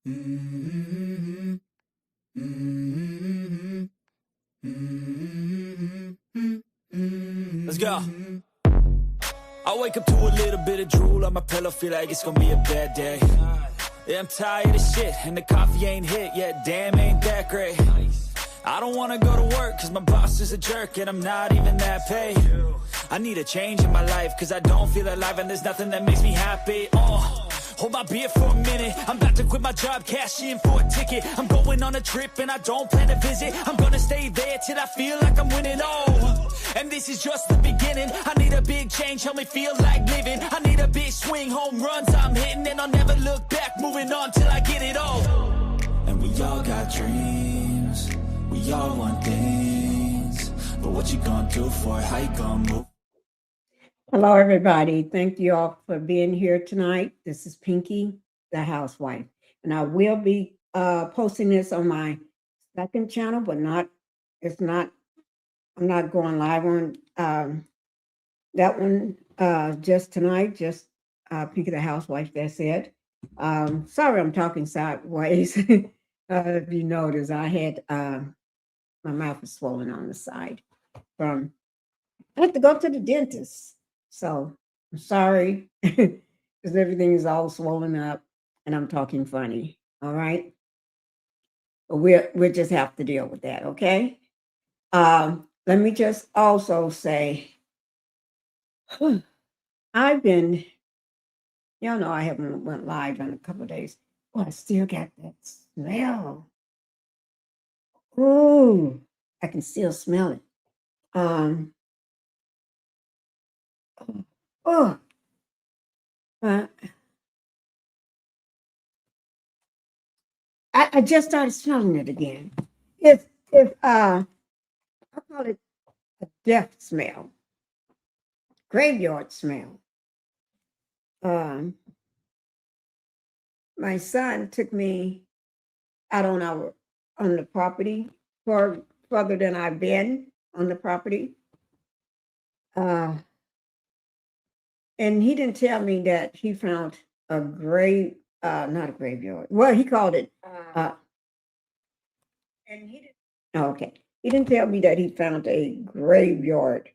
Mm-hmm. Mm-hmm. Mm-hmm. Let's go. I wake up to a little bit of drool on my pillow, feel like it's gonna be a bad day. Yeah, I'm tired of shit, and the coffee ain't hit yet, damn, ain't that great. I don't wanna go to work, cause my boss is a jerk, and I'm not even that paid. I need a change in my life, cause I don't feel alive, and there's nothing that makes me happy. Hold my beer for a minute, I'm about to quit my job, cash in for a ticket. I'm going on a trip, and I don't plan to visit. I'm gonna stay there till I feel like I'm winning, and this is just the beginning. I need a big change, help me feel like living. I need a big swing, home runs I'm hitting, and I'll never look back, moving on till I get it all. And we all got dreams, we all want things, but what you gonna do for it, how you gonna move? Hello, everybody. Thank you all for being here tonight. This is Pinkie, the housewife, and I will be posting this on my second channel, but I'm not going live on that one just tonight, just Pinkie, the housewife, that's it. Sorry, I'm talking sideways. If you notice, I had my mouth is swollen on the side I had to go to the dentist. So I'm sorry because everything is all swollen up and I'm talking funny. All right. But we just have to deal with that. Okay. Let me just also say I've been, y'all know I haven't went live in a couple of days. Well, I still got that smell. Ooh, I can still smell it. Um, oh, uh, I just started smelling it again. If I call it a death smell, graveyard smell. Um, my son took me out on the property further than I've been on the property, uh, and he didn't tell me that he found a grave, not a graveyard. Well, he called it, and he didn't. Oh, okay, he didn't tell me that he found a graveyard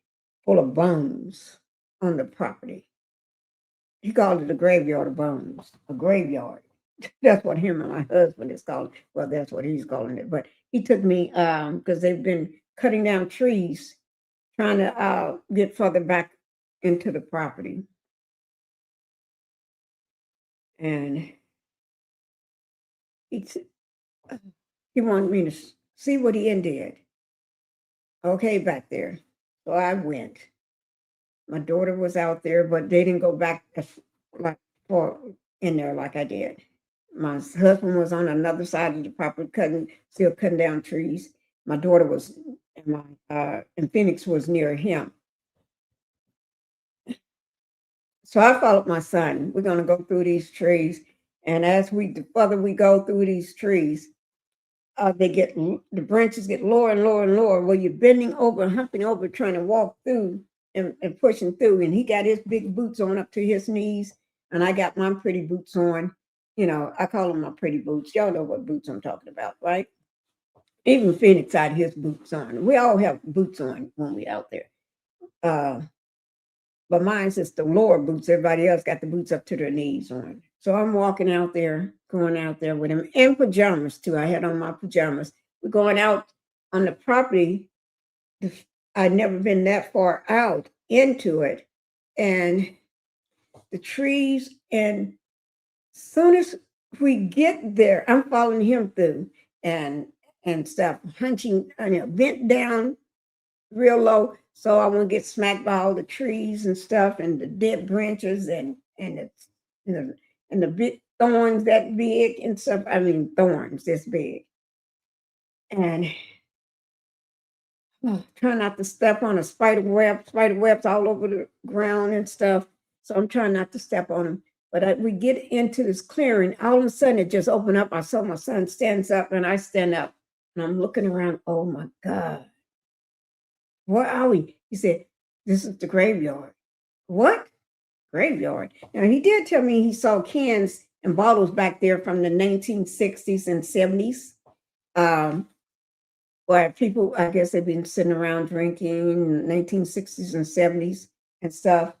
full of bones on the property. He called it a graveyard of bones, a graveyard. That's what him and my husband is calling. Well, that's what he's calling it. But he took me because they've been cutting down trees, trying to get further back into the property, and he t- he wanted me to see what he did. Okay, back there. So I went. My daughter was out there, but they didn't go back like for in there like I did. My husband was on another side of the property, still cutting down trees. My daughter was, and Phoenix was near him. So I followed my son. We're going to go through these trees, and the further we go through these trees, the branches get lower and lower and lower. Well, you're bending over, humping over, trying to walk through and pushing through. And he got his big boots on up to his knees, and I got my pretty boots on. I call them my pretty boots. Y'all know what boots I'm talking about, right? Even Phoenix had his boots on. We all have boots on when we out there. Uh, but mine's just the lower boots. Everybody else got the boots up to their knees on. So I'm walking out there, going out there with him in pajamas too. I had on my pajamas. We're going out on the property. I'd never been that far out into it. And the trees, and soon as we get there, I'm following him through and stuff, hunching, bent down real low, so I won't get smacked by all the trees and stuff, and the dead branches, and the big thorns that big and stuff. I mean, thorns this big, and trying not to step on a spider webs all over the ground and stuff. So I'm trying not to step on them. But we get into this clearing. All of a sudden, it just opened up. I saw my son stands up, and I stand up, and I'm looking around. Oh my God, where are we? He said, "This is the graveyard." What? Graveyard? Now he did tell me he saw cans and bottles back there from the 1960s and 70s. Where people, I guess they've been sitting around drinking in the 1960s and 70s and stuff.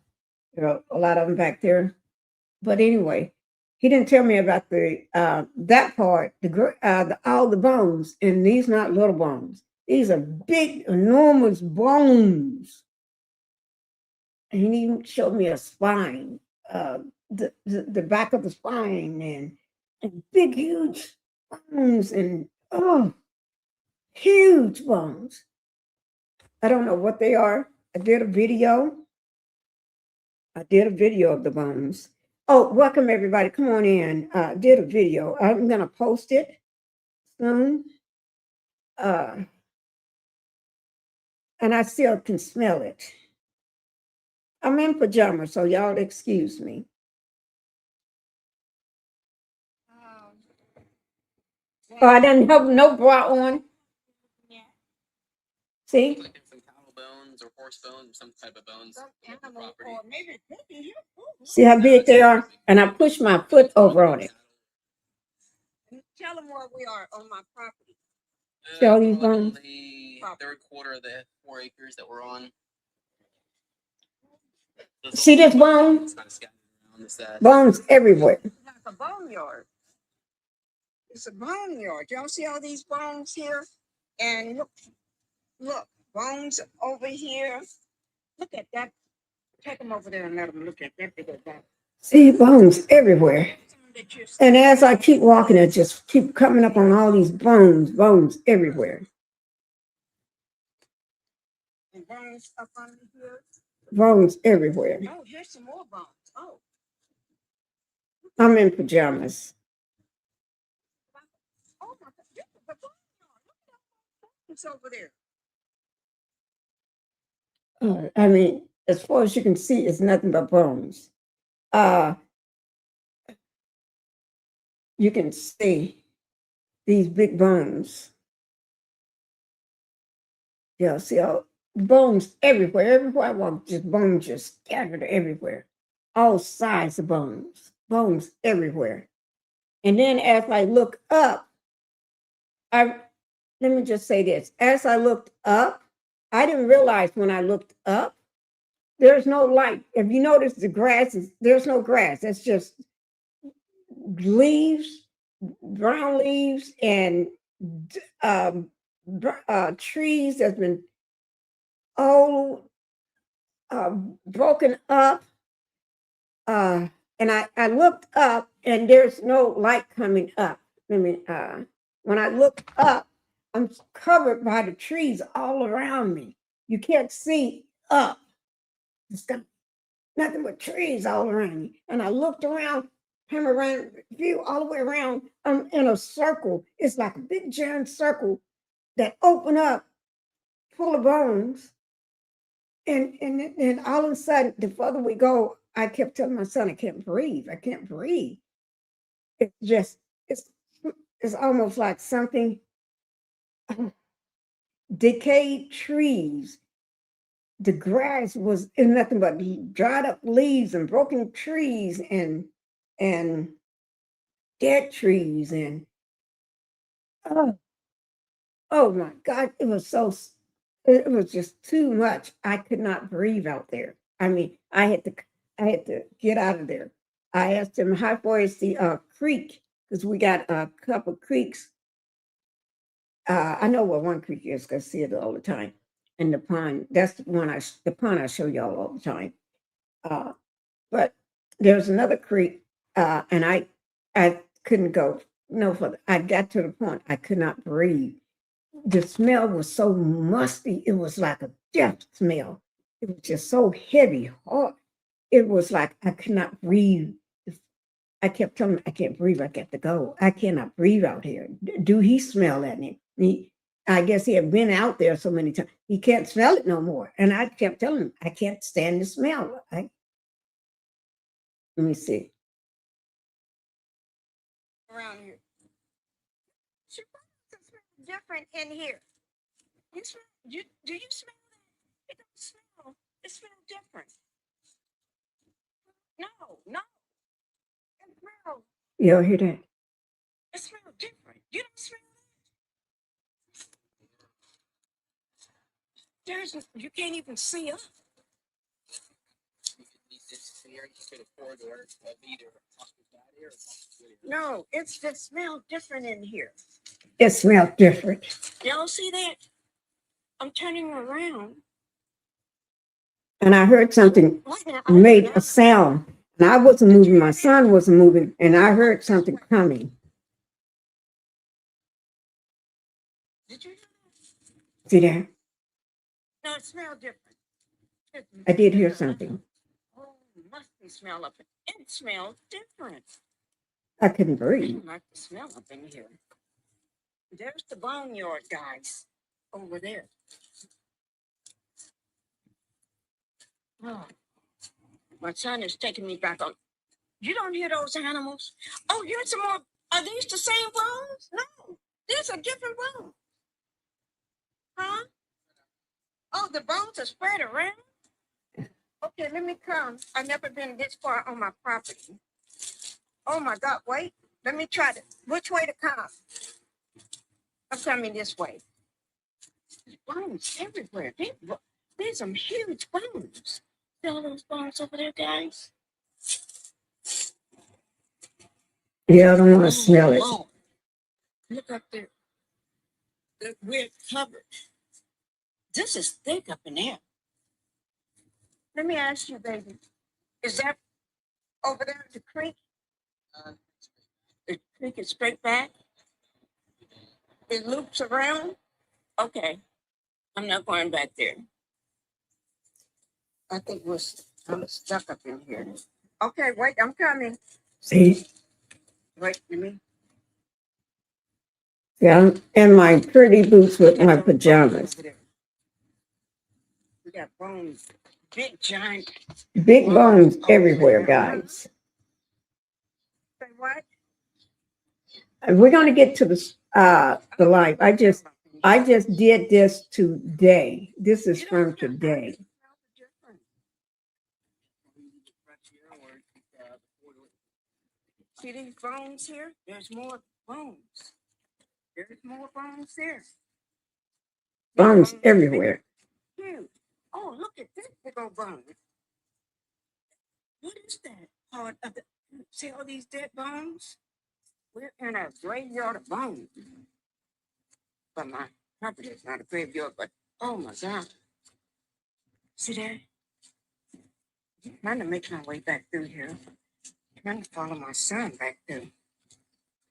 You know, a lot of them back there. But anyway, he didn't tell me about the that part, all the bones, and these not little bones. These are big, enormous bones. And he even showed me a spine, the back of the spine, and big, huge bones, and huge bones. I don't know what they are. I did a video of the bones. Oh, welcome everybody. Come on in. Did a video. I'm gonna post it soon. And I still can smell it. I'm in pajamas, so y'all excuse me. Oh, I didn't have no bra on. See? Like some cattle bones or horse bones or some type of bones. See how big they are? And I push my foot over on it. Tell them where we are on my property. Show these bones. The third quarter of the 4 acres that we're on. See this bone? Bones everywhere. It's like a boneyard. It's a boneyard. Y'all see all these bones here? And look, bones over here. Look at that. Take them over there and let them look at that big bone. See bones everywhere. And as I keep walking, it just keep coming up on all these bones everywhere. And bones up under here. Bones everywhere. Oh, here's some more bones. Oh. I'm in pajamas. Oh my God. It's over there. I mean, as far as you can see, it's nothing but bones. You can see these big bones. Yeah, see all bones everywhere. Everywhere I walk, just bones just scattered everywhere. All sides of bones everywhere. And then as I look up, let me just say this. As I looked up, I didn't realize when I looked up, there's no light. If you notice the grass, there's no grass. It's just leaves, brown leaves, and trees that's been all broken up. And I looked up, and there's no light coming up. When I look up, I'm covered by the trees all around me. You can't see up. It's got nothing but trees all around me. And I looked around, came around, view all the way around. I'm in a circle. It's like a big giant circle that opened up, full of bones. And all of a sudden, the further we go, I kept telling my son, I can't breathe. I can't breathe. It's just, it's almost like something, decayed trees. The grass was in nothing but dried up leaves and broken trees and dead trees. And oh my God, it was just too much. I could not breathe out there. I mean, I had to get out of there. I asked him, how far is the creek? Because we got a couple of creeks. I know where one creek is because I see it all the time. And the pond, that's the pond I show y'all all the time. But there's another creek, and I couldn't go no further. I got to the point I could not breathe. The smell was so musty. It was like a death smell. It was just so heavy, hot. It was like I could not breathe. I kept telling him, I can't breathe. I got to go. I cannot breathe out here. Do he smell that? I guess he had been out there so many times. He can't smell it no more. And I kept telling him, I can't stand the smell. Let me see. Around here. It's different in here. Do you smell that? It don't smell. It smells different. No. It smells You don't hear that? It smells different. You don't smell that? You can't even see up. No, it's just smell different in here. It smells different. Y'all see that? I'm turning around. And I heard something I made a sound. And I wasn't moving, my son wasn't moving, and I heard something coming. Did you? See that? No, it smelled different. I did hear something. Oh, it must be smell up. It smells different. I couldn't I breathe. don't like the smell up in here. There's the boneyard, guys, over there. Oh, my son is taking me back on. You don't hear those animals? Oh, here's some more. Are these the same bones? No, these are different bones. Huh? Oh, the bones are spread around? Okay, let me come. I've never been this far on my property. Oh my God, wait. Let me try to. Which way to come? I'm coming this way. There's bones everywhere. There's some huge bones. See all those bones over there, guys? Yeah, I don't want to smell it. Oh, look up there. We're covered. This is thick up in there. Let me ask you, baby. Is that over there the creek? The creek is straight back? It loops around? Okay. I'm not going back there. I think I'm stuck up in here. Okay, wait, I'm coming. See? Wait, let me. Yeah, I'm in my pretty boots with my pajamas. We got bones. Big, giant. Big bones everywhere, guys. Say what? And we're going to get to the life. I just did this today. This is from today. See these bones here? There's more bones. There's more bones there. Bones everywhere. Huge. Oh, look at this big old bone. What is that part of the? See all these dead bones? We're in a graveyard of bones. But my property is not a graveyard, but oh my God. See that? I'm trying to make my way back through here. I'm trying to follow my son back through.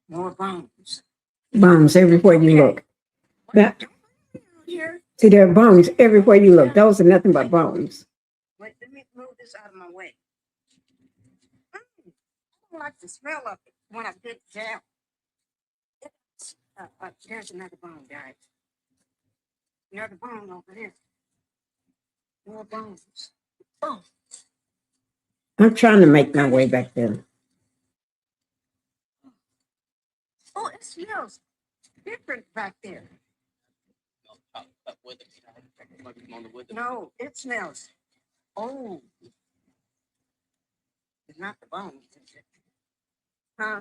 More bones. Bones everywhere you look. That, Here. see, there are bones everywhere you look. Those are nothing but bones. Wait, let me move this out of my way. I don't like the smell of it when I get down. There's another bone, guys. Another bone over there. More bones. Oh, I'm trying to make my way back there. oh, it smells different back there. No, it smells. Oh, it's not the bones, is it? Huh?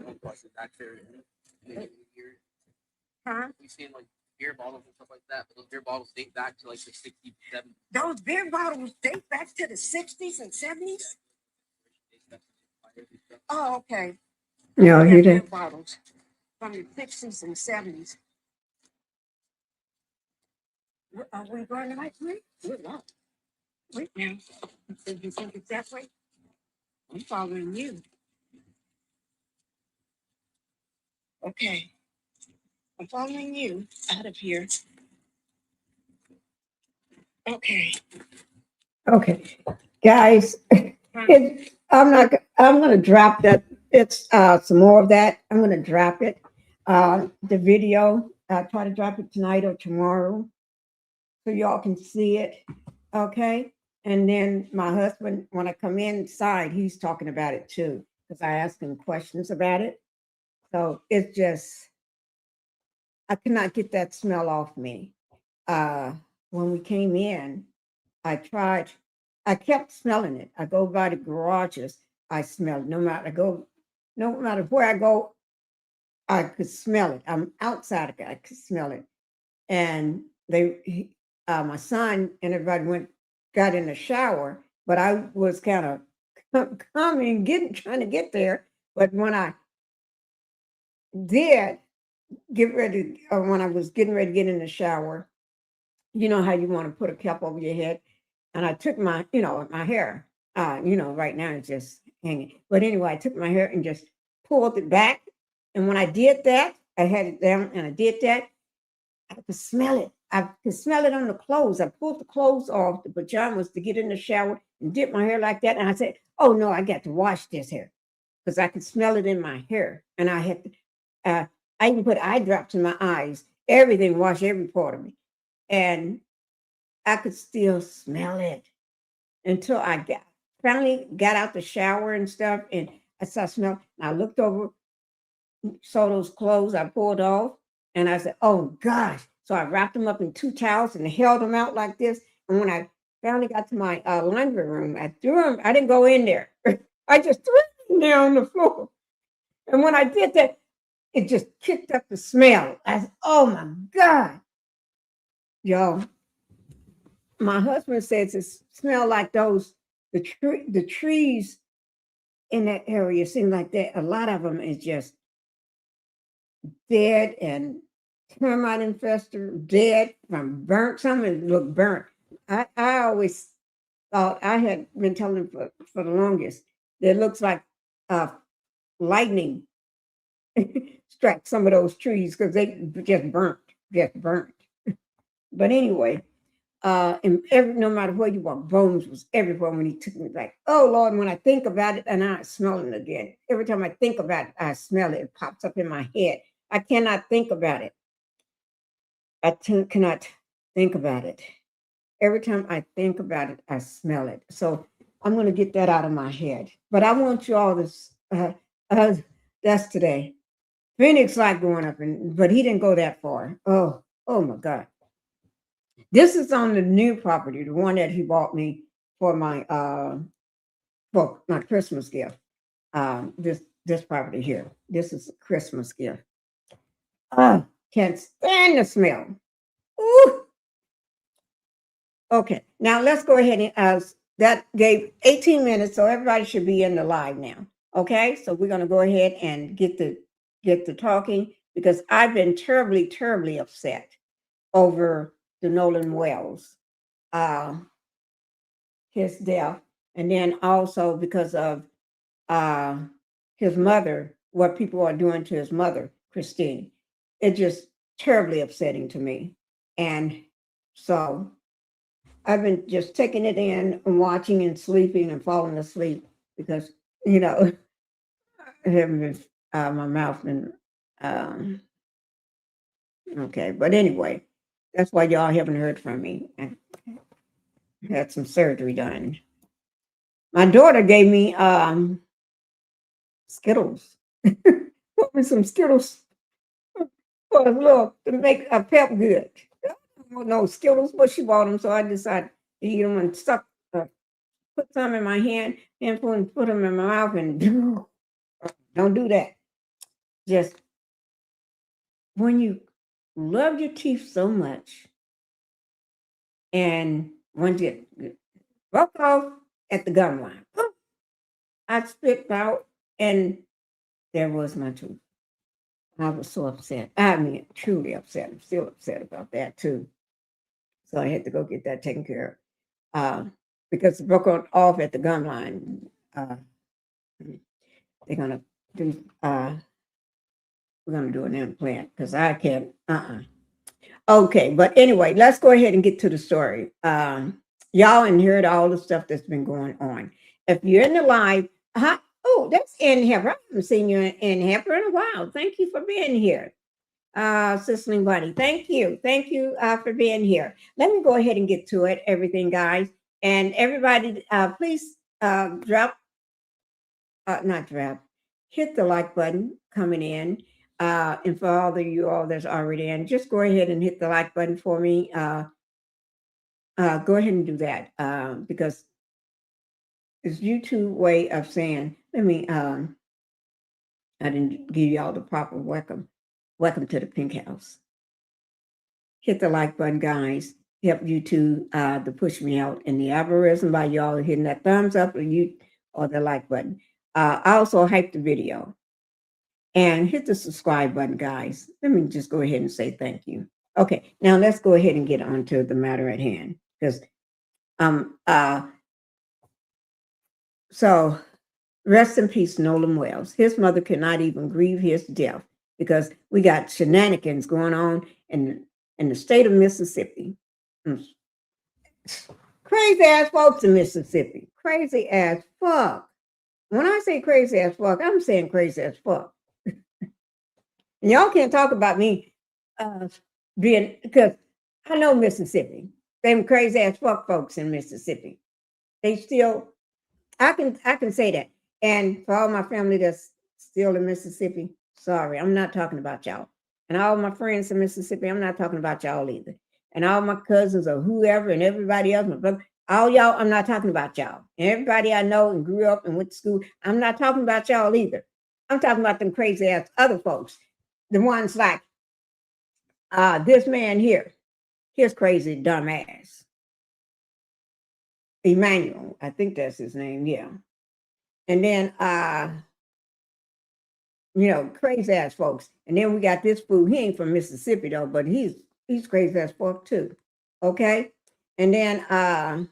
Huh? We've seen like beer bottles and stuff like that, but those beer bottles date back to like the 60s, 70s. Those beer bottles date back to the 60s and 70s? Oh, okay. Y'all hear Beer that? bottles from the 60s and 70s. Are we going the right way? We're not. Wait now. Did you think it's that way? I'm following you. Okay. I'm following you out of here. Okay. Okay, guys, I'm going to drop that. It's some more of that. I'm going to drop it. The video, I'll try to drop it tonight or tomorrow so y'all can see it. Okay. And then my husband, when I come inside, he's talking about it too, because I asked him questions about it. So it's just, I could not get that smell off me. When we came in, I kept smelling it. I go by the garages, I smell it. No matter, I go no matter where I go, I could smell it. I'm outside, I could smell it. And my son and everybody got in the shower, but I was kind of coming, trying to get there. But when I did get ready, or when I was getting ready to get in the shower, you know how you want to put a cap over your head, and I took my, my hair, right now it's just hanging. But anyway, I took my hair and just pulled it back, and when I did that, I had it down, and I did that. I could smell it. I could smell it on the clothes. I pulled the clothes off, the pajamas, to get in the shower and dip my hair like that. And I said, "Oh no, I got to wash this hair," because I could smell it in my hair. And I had to, I even put eye drops in my eyes. Everything, wash every part of me, and I could still smell it until finally got out the shower and stuff, and I saw smell. And I looked over, saw those clothes I pulled off, and I said, "Oh gosh." So I wrapped them up in 2 towels and held them out like this. And when I finally got to my laundry room, I threw them. I didn't go in there. I just threw them there on the floor. And when I did that, it just kicked up the smell. I said, "Oh my God." Y'all, my husband says it smelled like the trees in that area seem like that. A lot of them is just dead and termite infested, dead from burnt. Some of it look burnt. I always thought, I had been telling him for the longest, that it looks like lightning struck some of those trees because they just burnt. But anyway, and no matter where you walk, bones was everywhere when he took me back. Oh Lord, when I think about it, and I smell it again. Every time I think about it, I smell it. It pops up in my head. I cannot think about it. Cannot think about it. Every time I think about it, I smell it. So I'm going to get that out of my head. But I want you all to, that's today. Phoenix like going up, but he didn't go that far. Oh my God. This is on the new property, the one that he bought me for my Christmas gift. This property here. This is a Christmas gift. Can't stand the smell. Ooh. Okay, now let's go ahead and that gave 18 minutes, so everybody should be in the live now. Okay, so we're gonna go ahead and get the talking, because I've been terribly, terribly upset over the Nolan Wells, his death, and then also because of his mother, what people are doing to his mother, Christine. It's just terribly upsetting to me. And so I've been just taking it in and watching and sleeping and falling asleep because, I haven't been, my mouth been, okay. But anyway, that's why y'all haven't heard from me. I had some surgery done. My daughter gave me Skittles. Put me some Skittles for a little, to make a pep good. No Skittles, but she bought them, so I decided to eat them and put some in my hand and put them in my mouth, and don't do that. Just when you love your teeth so much, and once you broke off at the gum line, I spit out, and there was my tooth. I was so upset. I mean, truly upset. I'm still upset about that too. So I had to go get that taken care of. Because it broke off at the gum line. They're gonna do we're gonna do an implant because I can't. Okay, but anyway, let's go ahead and get to the story. Y'all heard all the stuff that's been going on. If you're in the live, oh, that's Ann Hepper. I haven't seen you in Hepper in a while. Thank you for being here. Sicily Bunny, thank you for being here. Let me go ahead and get to it, everything, guys. And everybody, please hit the like button coming in. And for all of you all that's already in, just go ahead and hit the like button for me. Go ahead and do that because it's YouTube way of saying, let me I didn't give y'all the proper welcome. Welcome to the Pink House. Hit the like button, guys. Help YouTube to push me out. And the algorithm by y'all hitting that thumbs up or the like button. I also hype the video. And hit the subscribe button, guys. Let me just go ahead and say thank you. Okay, now let's go ahead and get on to the matter at hand. Because so rest in peace, Nolan Wells. His mother could not even grieve his death because we got shenanigans going on in the state of Mississippi. Crazy ass folks in Mississippi. Crazy ass fuck. When I say crazy ass fuck, I'm saying crazy as fuck. And y'all can't talk about me being, because I know Mississippi. Them crazy ass fuck folks in Mississippi. They still, I can say that. And for all my family that's still in Mississippi, sorry, I'm not talking about y'all. And all my friends in Mississippi, I'm not talking about y'all either. And all my cousins or whoever and everybody else, my brother, all y'all, I'm not talking about y'all. And everybody I know and grew up and went to school, I'm not talking about y'all either. I'm talking about them crazy ass other folks. The ones like this man here, his crazy dumb ass. Emmanuel, I think that's his name, yeah. And then crazy ass folks. And then we got this fool. He ain't from Mississippi though, but he's crazy ass fuck too. Okay. And then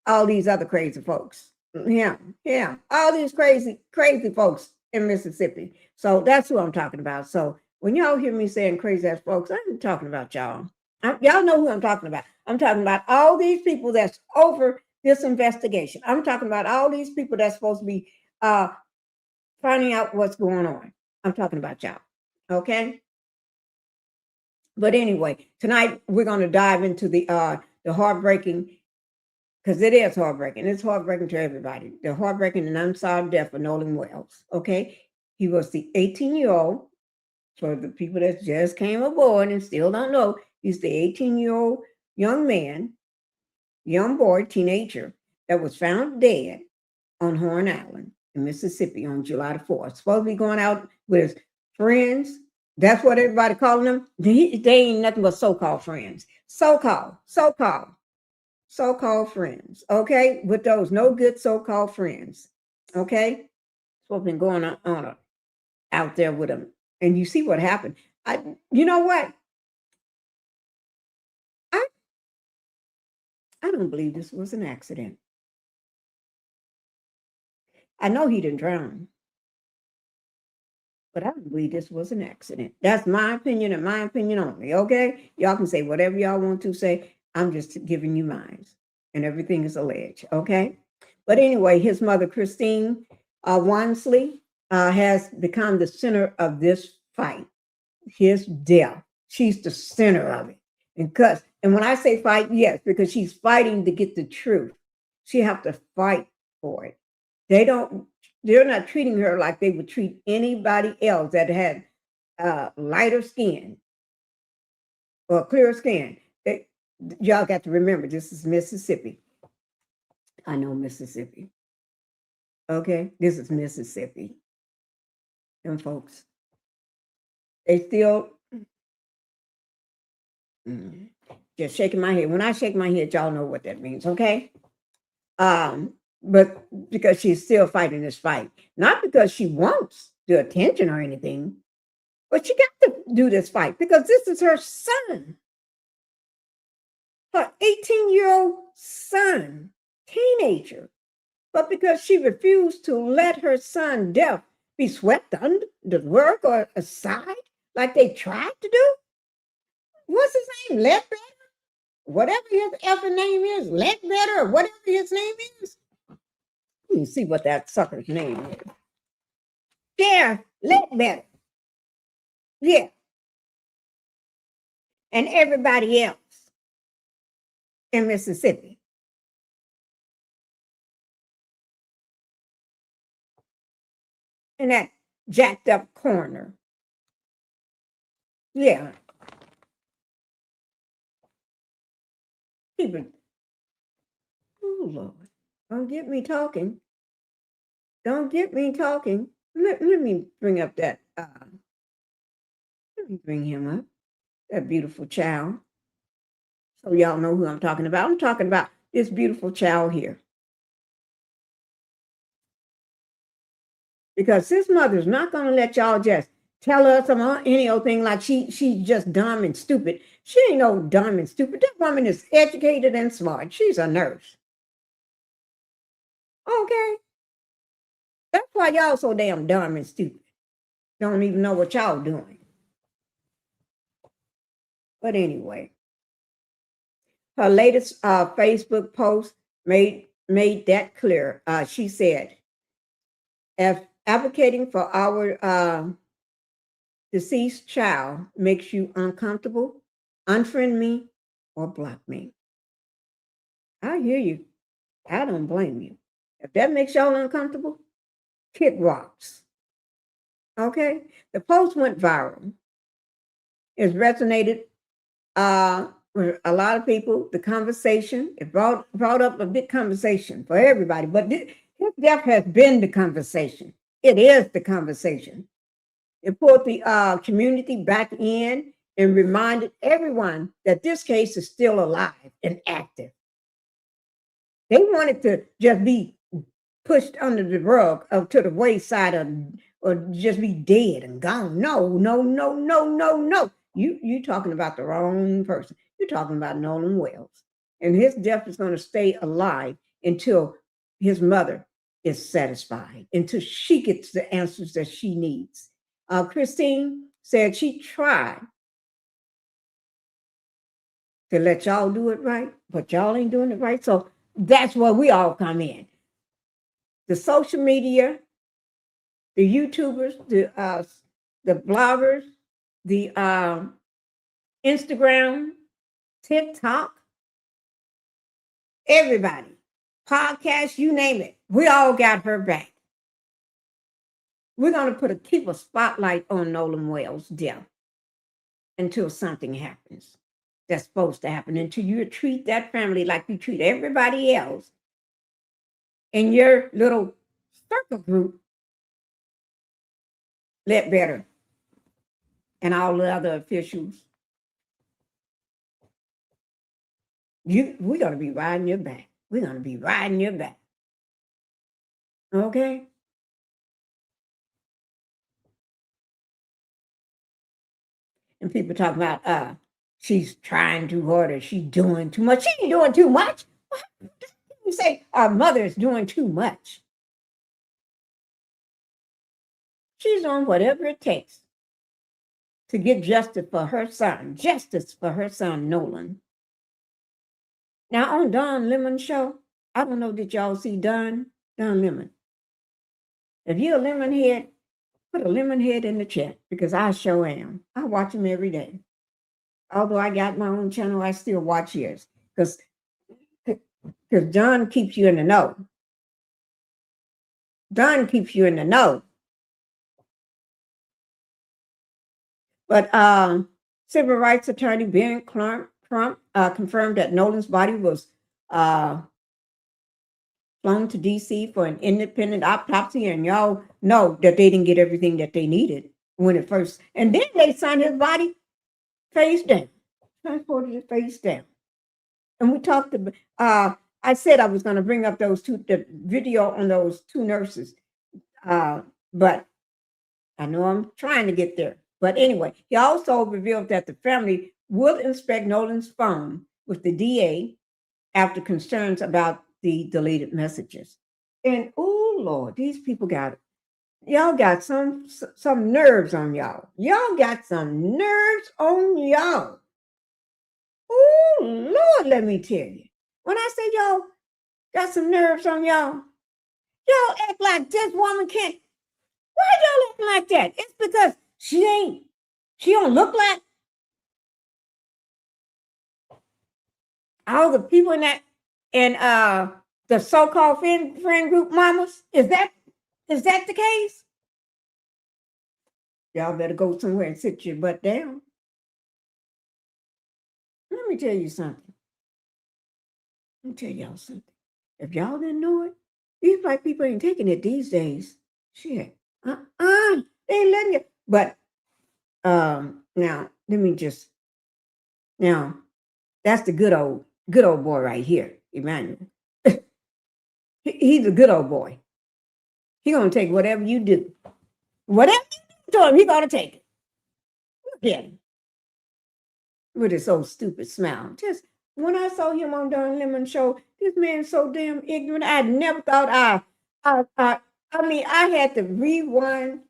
all these other crazy folks. Yeah. All these crazy folks in Mississippi. So that's who I'm talking about. So when y'all hear me saying crazy ass folks, I'm talking about y'all. Y'all know who I'm talking about. I'm talking about all these people that's over this investigation. I'm talking about all these people that's supposed to be finding out what's going on. I'm talking about y'all. Okay. But anyway, tonight we're going to dive into the heartbreaking, because it is heartbreaking. It's heartbreaking to everybody. The heartbreaking and unsolved death of Nolan Wells. Okay. He was the 18-year-old, for the people that just came aboard and still don't know, he's the 18-year-old young man, young boy, teenager, that was found dead on Horn Island in Mississippi on July the 4th. Supposed to be going out with his friends. That's what everybody calling them. They ain't nothing but so-called friends. So-called friends. Okay? With those no good so-called friends. Okay? What's been going on out there with them. And you see what happened. You know what? I don't believe this was an accident. I know he didn't drown, but I don't believe this was an accident. That's my opinion and my opinion only, okay? Y'all can say whatever y'all want to say. I'm just giving you mine, and everything is alleged, okay? But anyway, his mother, Christine Wansley, has become the center of this fight. His death. She's the center of it. And when I say fight, yes, because she's fighting to get the truth. She have to fight for it. They're not treating her like they would treat anybody else that had lighter skin or clearer skin. Y'all got to remember, this is Mississippi. I know Mississippi. Okay, this is Mississippi. And folks, they still just shaking my head. When I shake my head, y'all know what that means, okay? But because she's still fighting this fight, not because she wants the attention or anything, but she got to do this fight because this is her son, her 18-year-old son, teenager. But because she refused to let her son's death be swept under the rug or aside, like they tried to do. What's his name? Ledbetter? Whatever his effing name is, Ledbetter, or whatever his name is. Let me see what that sucker's name is. Yeah, Ledbetter. Yeah. And everybody else in Mississippi. In that jacked up corner. Yeah. People, oh Lord, don't get me talking. Don't get me talking. let me bring up that. Let me bring him up. That beautiful child. So y'all know who I'm talking about. I'm talking about this beautiful child here. Because his mother's not going to let y'all just tell her any old thing like she's just dumb and stupid. She ain't no dumb and stupid. That woman is educated and smart. She's a nurse. Okay? That's why y'all so damn dumb and stupid. Don't even know what y'all doing. But anyway, her latest Facebook post made that clear. She said, if advocating for our deceased child makes you uncomfortable, unfriend me or block me. I hear you. I don't blame you. If that makes y'all uncomfortable, kick rocks. Okay? The post went viral. It resonated with a lot of people. The conversation, it brought up a big conversation for everybody. But his death has been the conversation. It is the conversation. It pulled the community back in and reminded everyone that this case is still alive and active. They wanted to just be pushed under the rug to the wayside or just be dead and gone. No. You talking about the wrong person. You're talking about Nolan Wells. And his death is going to stay alive until his mother is satisfied, until she gets the answers that she needs. Christine said she tried to let y'all do it right, but y'all ain't doing it right. So that's where we all come in. The social media, the YouTubers, the bloggers, the Instagram, TikTok, everybody, podcasts, you name it. We all got her back. We're going to keep a spotlight on Nolan Wells' death until something happens that's supposed to happen, until you treat that family like you treat everybody else in your little circle group, Ledbetter and all the other officials. We're going to be riding your back. We're going to be riding your back. Okay? And people talk about she's trying too hard or she's doing too much. She ain't doing too much. You say our mother is doing too much. She's on whatever it takes to get justice for her son, Nolan. Now on Don Lemon's show, I don't know, did y'all see Don Lemon? If you're a lemon head, put a lemon head in the chat, because I sure am. I watch him every day. Although I got my own channel, I still watch his, because John keeps you in the know. Don keeps you in the know. But civil rights attorney Ben Crump confirmed that Nolan's body was flown to D.C. for an independent autopsy, and y'all know that they didn't get everything that they needed when it first. And then they signed his body face down, transported it face down. And we talked about. I said I was going to bring up the video on those two nurses, but I know I'm trying to get there. But anyway, he also revealed that the family will inspect Nolan's phone with the DA after concerns about the deleted messages. And oh Lord, these people y'all got some nerves on y'all. Y'all got some nerves on y'all. Oh Lord, let me tell you. When I say y'all got some nerves on y'all act like this woman can't. Why y'all acting like that? It's because she don't look like all the people in that, and the so-called friend group mamas. Is that the case? Y'all better go somewhere and sit your butt down. Let me tell you something. Let me tell y'all something. If y'all didn't know it, these black people ain't taking it these days. Shit. They ain't letting you. But now now that's the good old boy right here, Emmanuel. He's a good old boy. He gonna take whatever you do. Whatever you do to him, he gonna take it. Look at him. With his old stupid smile. Just when I saw him on Don Lemon show, this man's so damn ignorant. I never thought I had to rewind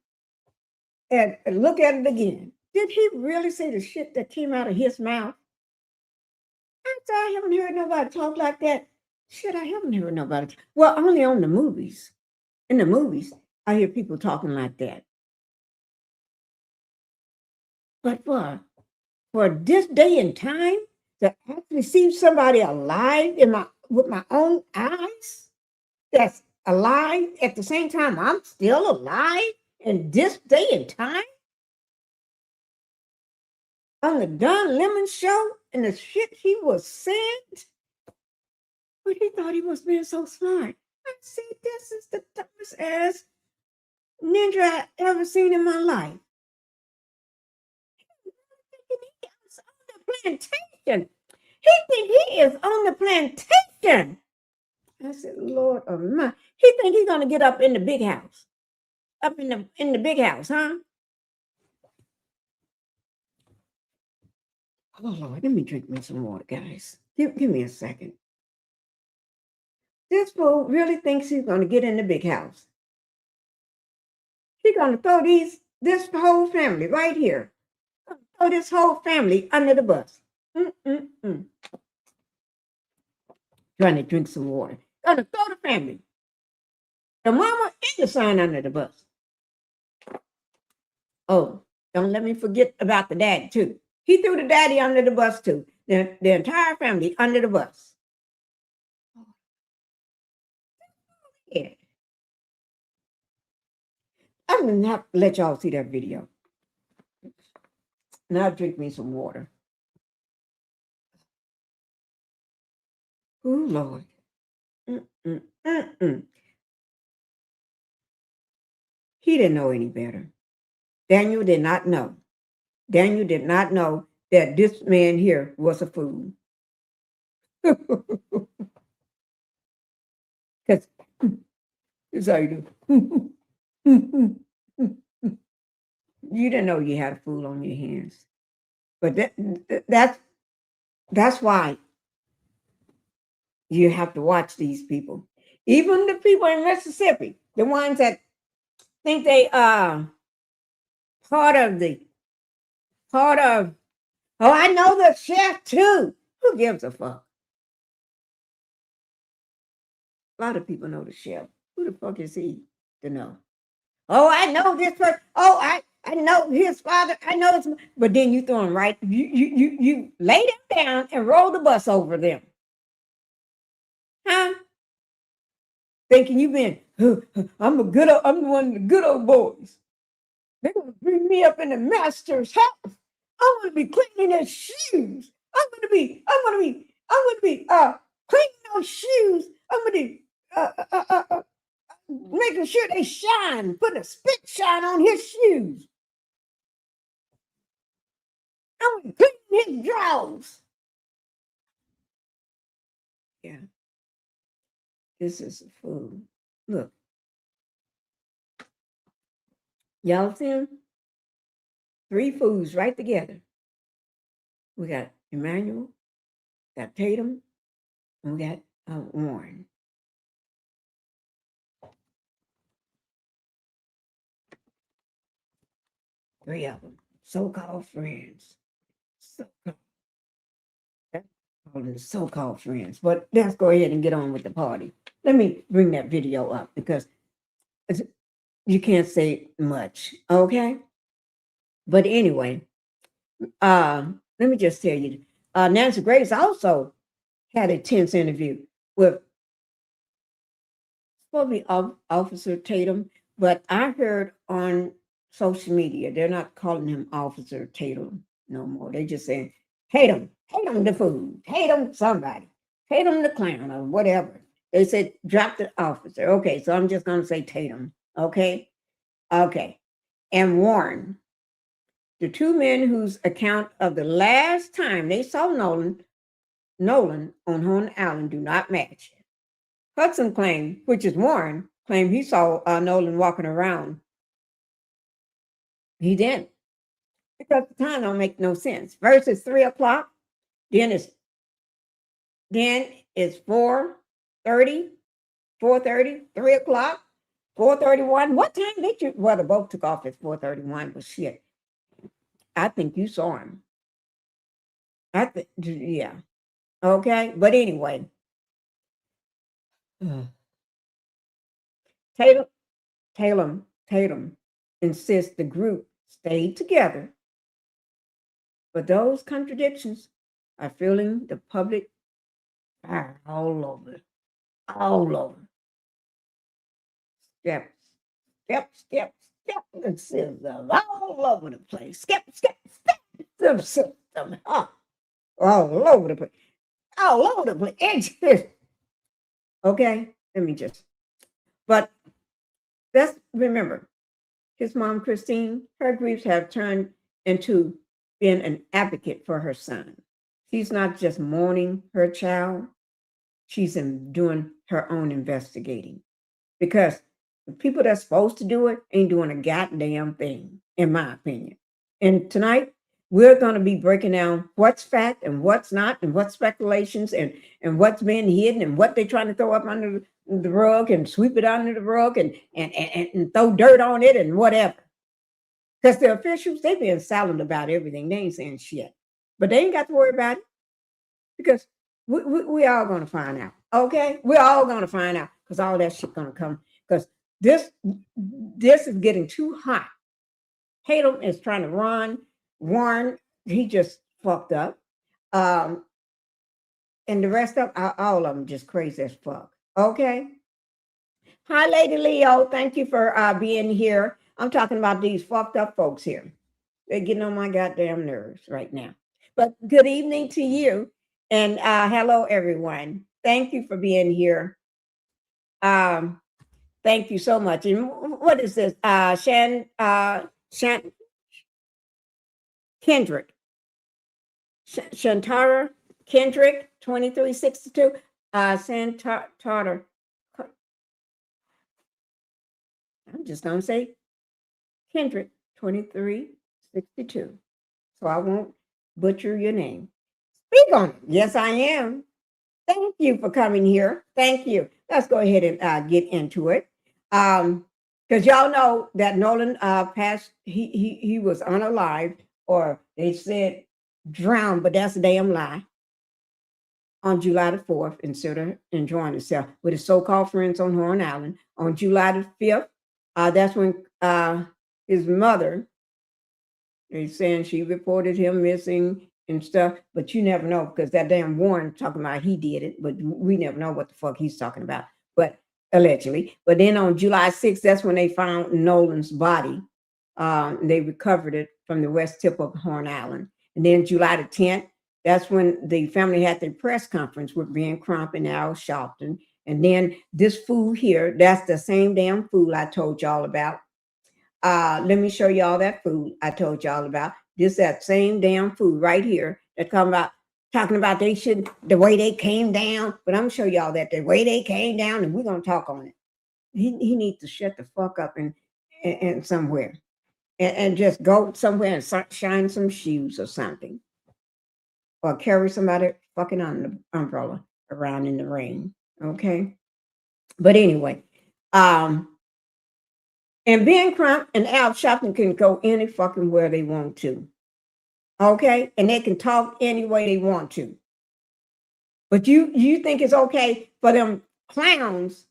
and look at it again. Did he really say the shit that came out of his mouth? I haven't heard nobody talk like that. Shit, I haven't heard nobody. Well, only on the movies. In the movies, I hear people talking like that. But for this day and time, to actually see somebody alive with my own eyes, that's alive at the same time I'm still alive in this day and time, on the Don Lemon show and the shit he was saying, but he thought he was being so smart. I said, this is the dumbest ass ninja I ever seen in my life. Plantation. He think he is on the plantation. I said, Lord of mine. He think he's gonna get up in the big house. Up in the big house, huh? Oh Lord, let me drink me some water, guys. Give me a second. This fool really thinks he's gonna get in the big house. He's gonna throw this whole family right here. Throw this whole family under the bus. Trying to drink some water. Gonna throw the family, the mama and the son, under the bus. Oh, don't let me forget about the daddy too. He threw the daddy under the bus too. The entire family under the bus. Yeah. I'm gonna have to let y'all see that video. Now drink me some water. Oh, Lord. He didn't know any better. Daniel did not know. Daniel did not know that this man here was a fool. Because that's how you do. You didn't know you had a fool on your hands. But that's why you have to watch these people. Even the people in Mississippi, the ones that think they are part of, oh, I know the chef too. Who gives a fuck? A lot of people know the chef. Who the fuck is he to know? Oh, I know this person. Oh, I know his father. I know this. But then you throw him right. You lay them down and roll the bus over them. Huh? Thinking you've been, I'm one of the good old boys. They're gonna bring me up in the master's house. I'm gonna be cleaning his shoes. I'm gonna be cleaning those shoes. I'm gonna be making sure they shine, putting a spit shine on his shoes. I'm gonna be cleaning his drawers. Yeah. This is a fool. Look. Y'all see him? 3 fools right together. We got Emmanuel, got Tatum, and we got Warren. Three of them, so-called friends. So-called friends. But let's go ahead and get on with the party. Let me bring that video up because you can't say much, okay? But anyway, let me just tell you, Nancy Grace also had a tense interview with probably Officer Tatum, but I heard on social media, they're not calling him Officer Tatum no more. They're just saying, Tatum the fool, Tatum somebody, Tatum the clown or whatever. They said, drop the officer. Okay, so I'm just going to say Tatum, okay? Okay. And Warren, the two men whose account of the last time they saw Nolan on Horn Island do not match. Hudson claimed, which is Warren, claimed he saw Nolan walking around. He didn't. Because the time don't make no sense. First it's 3 o'clock, then it's 4:30, 4:30, 3 o'clock, 4:31. What time did you? Well, the boat took off at 4:31, but shit. I think you saw him. I think, yeah. Okay, but anyway. Tatum insists the group stayed together, but those contradictions are filling the public fire all over. Steps, and sizzle all over the place. Step, system, all over the place. All over the place. Okay, let me just. But let's remember, his mom, Christine, her griefs have turned into being an advocate for her son. She's not just mourning her child, she's doing her own investigating. Because the people that's supposed to do it ain't doing a goddamn thing, in my opinion. And tonight, we're going to be breaking down what's fact and what's not, and what's speculations and what's being hidden and what they're trying to throw up under the rug and sweep it under the rug and throw dirt on it and whatever. Because the officials, they being silent about everything. They ain't saying shit. But they ain't got to worry about it because we all going to find out. Okay? We're all going to find out because all that shit going to come. Because this is getting too hot. Tatum is trying to run. Warren, he just fucked up. And the rest of all of them just crazy as fuck. Okay? Hi, Lady Leo. Thank you for being here. I'm talking about these fucked up folks here. They're getting on my goddamn nerves right now. But good evening to you. And hello, everyone. Thank you for being here. Thank you so much. And what is this? Kendrick. Shantara Kendrick, 2362. Santara. I'm just going to say Kendrick, 2362. So I won't butcher your name. Speak on it. Yes, I am. Thank you for coming here. Thank you. Let's go ahead and get into it. Because y'all know that Nolan passed, he was unalived, or they said drowned, but that's a damn lie, on July the 4th instead of enjoying himself with his so-called friends on Horn Island. On July the 5th, that's when his mother, they're saying she reported him missing and stuff, but you never know because that damn Warren talking about he did it, but we never know what the fuck he's talking about, but allegedly. But then on July 6th, that's when they found Nolan's body. They recovered it from the west tip of Horn Island. And then July the 10th, that's when the family had their press conference with Ben Crump and Al Sharpton. And then this fool here, that's the same damn fool I told y'all about. Let me show y'all that food I told y'all about. This that same damn food right here that talking about they should, the way they came down. But I'm gonna show y'all that the way they came down, and we're gonna talk on it. He needs to shut the fuck up and somewhere and just go somewhere and shine some shoes or something, or carry somebody fucking on the umbrella around in the rain. Okay, but anyway, and Ben Crump and Al Sharpton can go any fucking where they want to. Okay? And they can talk any way they want to. But you think it's okay for them clowns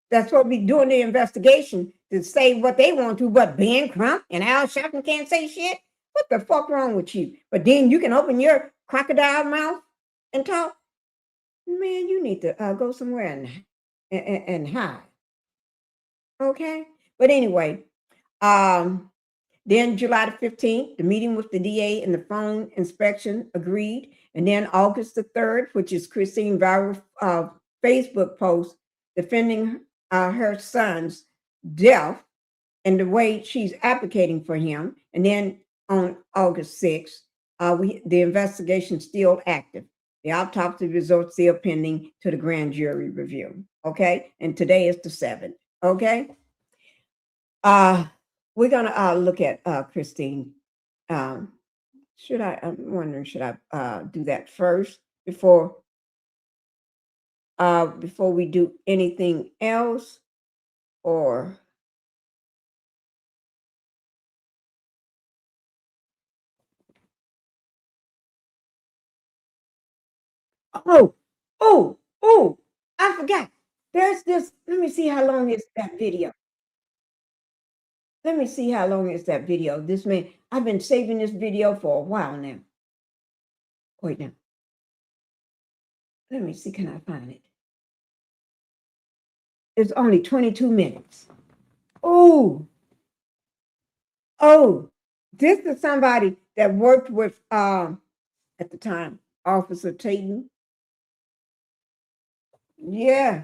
that's supposed to be doing the investigation to say what they want to, but Ben Crump and Al Sharpton can't say shit? What the fuck wrong with you? But then you can open your crocodile mouth and talk? Man, you need to go somewhere and hide. Okay, but anyway, then July the 15th, the meeting with the DA and the phone inspection agreed. And then August the 3rd, which is Christine viral Facebook post defending her son's death, and the way she's advocating for him. And then on August 6th, the investigation is still active. The autopsy results still pending to the grand jury review. Okay. And today is the 7th. Okay. We're going to look at Christine. I'm wondering, should I do that first before we do anything else, or? Oh, I forgot. There's this. Let me see how long is that video. Let me see how long is that video. This man, I've been saving this video for a while now. Wait now. Let me see, can I find it? It's only 22 minutes. Oh, this is somebody that worked with, at the time, Officer Tatum. Yeah.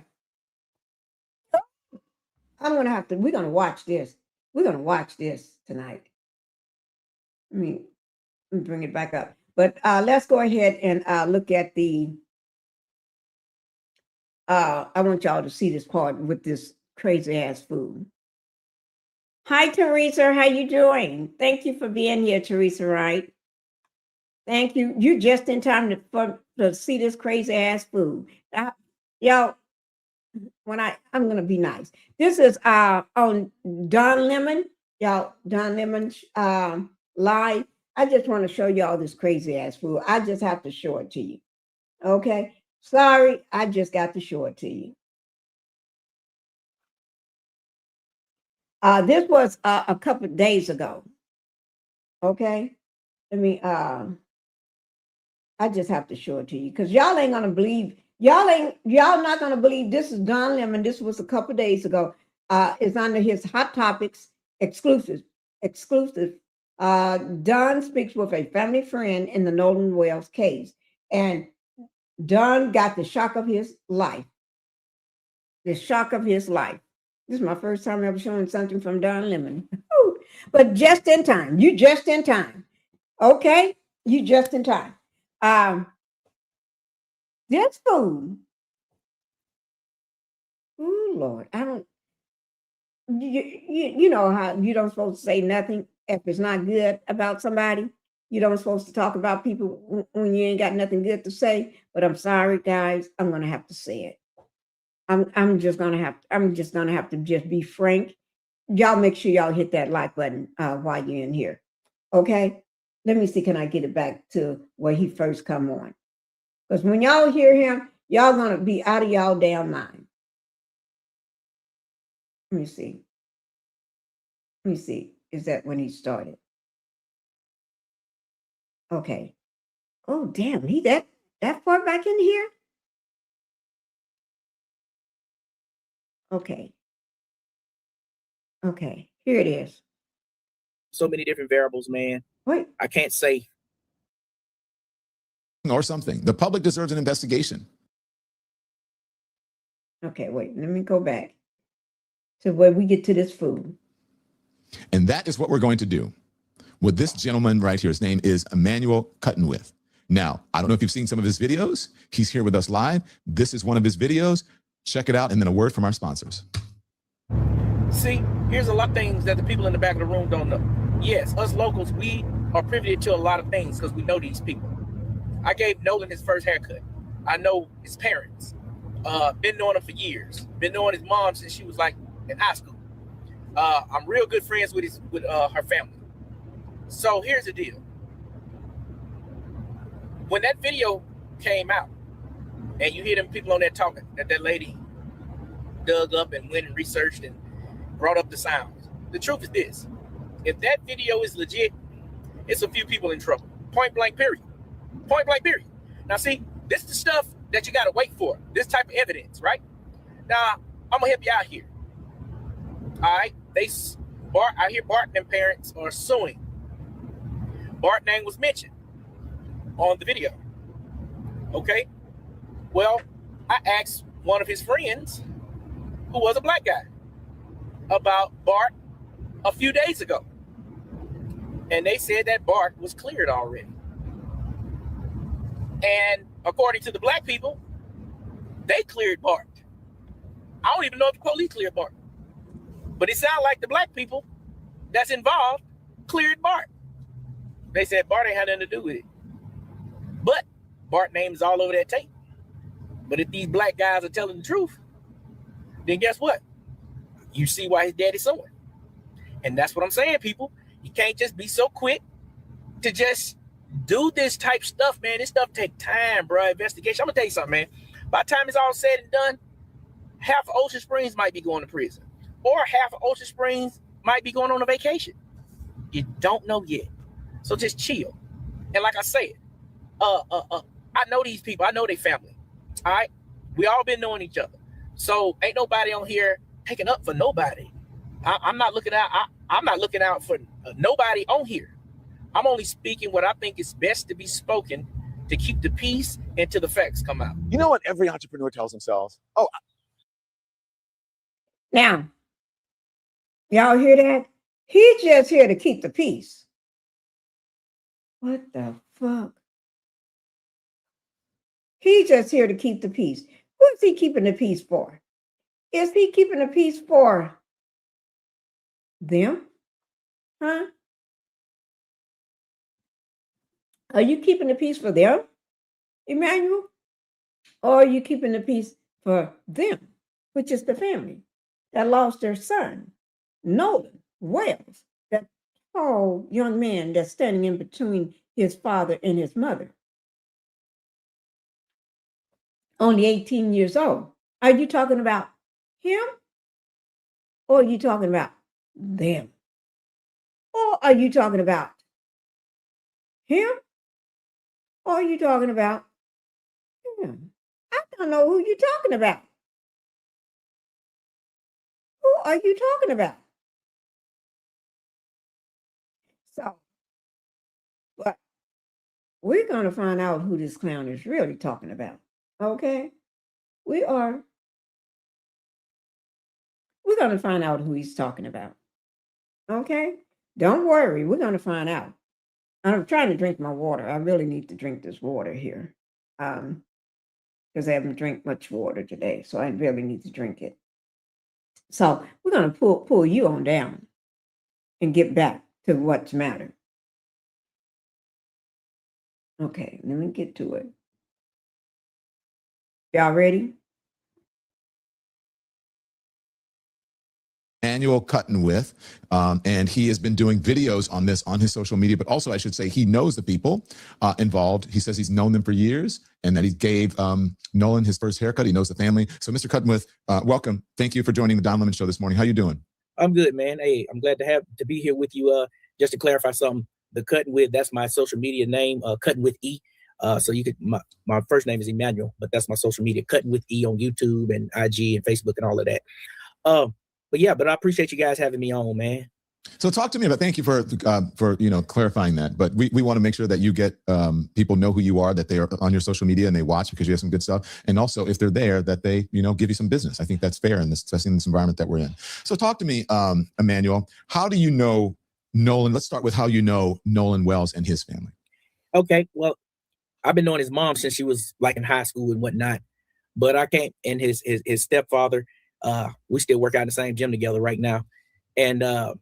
we're going to watch this. We're going to watch this tonight. Let me bring it back up. But let's go ahead and look at the, I want y'all to see this part with this crazy ass food. Hi, Teresa. How you doing? Thank you for being here, Teresa Wright. Thank you. You're just in time to see this crazy ass food. Y'all, I'm going to be nice. This is on Don Lemon. Y'all, Don Lemon live. I just want to show y'all this crazy ass food. I just have to show it to you. Okay. Sorry, I just got to show it to you. This was a couple of days ago. Okay. Let me, I just have to show it to you because y'all ain't going to believe, y'all not going to believe this is Don Lemon. This was a couple of days ago. It's under his Hot Topics exclusive. Don speaks with a family friend in the Nolan Wells case. And Don got the shock of his life. The shock of his life. This is my first time ever showing something from Don Lemon. But just in time. You just in time. Okay? You just in time. This food. Oh, Lord. I don't. You know how you don't supposed to say nothing if it's not good about somebody. You don't supposed to talk about people when you ain't got nothing good to say. But I'm sorry, guys. I'm gonna have to say it. I'm just gonna have to just be frank. Y'all make sure y'all hit that like button while you're in here. Okay? Let me see, can I get it back to where he first come on? Because when y'all hear him, y'all gonna be out of y'all damn mind. Let me see. Is that when he started? Okay. Oh, damn, he that far back in here? Okay. Okay, here it is. So many different variables, man. Wait. I can't say. Or something. The public deserves an investigation. Okay, wait, let me go back to where we get to this food. And that is what we're going to do with this gentleman right here. His name is Emmanuel Cuttenwith. Now, I don't know if you've seen some of his videos. He's here with us live. This is one of his videos. Check it out. And then a word from our sponsors. See, here's a lot of things that the people in the back of the room don't know. Yes, us locals, we are privy to a lot of things because we know these people. I gave Nolan his first haircut. I know his parents. Been knowing him for years. Been knowing his mom since she was like in high school. I'm real good friends with her family. So here's the deal. When that video came out, and you hear them people on there talking that lady dug up and went and researched and brought up the sounds. The truth is this: if that video is legit, it's a few people in trouble. Point blank, period. Point blank, period. Now, see, this is the stuff that you got to wait for. This type of evidence, right? Now, I'm gonna help you out here. All right, I hear Bart and parents are suing. Bart's name was mentioned on the video. Okay. Well, I asked one of his friends, who was a black guy, about Bart a few days ago. And they said that Bart was cleared already. And according to the black people, they cleared Bart. I don't even know if the police cleared Bart. But it sounds like the black people that's involved cleared Bart. They said Bart ain't had nothing to do with it. But Bart name is all over that tape. But if these black guys are telling the truth, then guess what? You see why his daddy's suing. And that's what I'm saying, people. You can't just be so quick to just do this type stuff, man. This stuff take time, bro. Investigation. I'm gonna tell you something, man. By the time it's all said and done, half of Ocean Springs might be going to prison, or half of Ocean Springs might be going on a vacation. You don't know yet, so just chill. And like I said, I know these people. I know their family. All right, we all been knowing each other, so ain't nobody on here taking up for nobody. I'm not looking out. I'm not looking out for nobody on here. I'm only speaking what I think is best to be spoken to keep the peace until the facts come out. You know what every entrepreneur tells themselves? Oh, Now, y'all hear that? He's just here to keep the peace. What the fuck? He's just here to keep the peace. What's he keeping the peace for? Is he keeping the peace for them? Huh? Are you keeping the peace for them, Emmanuel? Or are you keeping the peace for them, which is the family that lost their son, Nolan Wells, that tall young man that's standing in between his father and his mother? Only 18 years old. Are you talking about him? Or are you talking about them? Or are you talking about him? Or are you talking about him? I don't know who you're talking about. Who are you talking about? So, but we're going to find out who this clown is really talking about. Okay? We're going to find out who he's talking about. Okay? Don't worry. We're going to find out. I'm trying to drink my water. I really need to drink this water here. Because I haven't drank much water today. So I really need to drink it. So we're going to pull you on down and get back to what's matter. Okay, let me get to it. Y'all ready? Annual Cutting With, and he has been doing videos on this on his social media, but also I should say he knows the people involved. He says he's known them for years and that he gave Nolan his first haircut. He knows the family. So Mr. Cutting With, welcome. Thank you for joining the Don Lemon Show this morning. How you doing? I'm good, man. Hey, I'm glad to be here with you. Just to clarify something, the Cutting With, that's my social media name, Cutting With E. So you could, my first name is Emmanuel, but that's my social media, Cutting With E on YouTube and IG and Facebook and all of that. But yeah, but I appreciate you guys having me on, man. So talk to me about, thank you for clarifying that. But we want to make sure that you get people know who you are, that they are on your social media and they watch because you have some good stuff. And also if they're there, that they, give you some business. I think that's fair in this, especially in this environment that we're in. So talk to me, Emmanuel, how do you know Nolan? Let's start with how you know Nolan Wells and his family. Okay, well, I've been knowing his mom since she was like in high school and whatnot. But I came, and his stepfather, we still work out in the same gym together right now. And I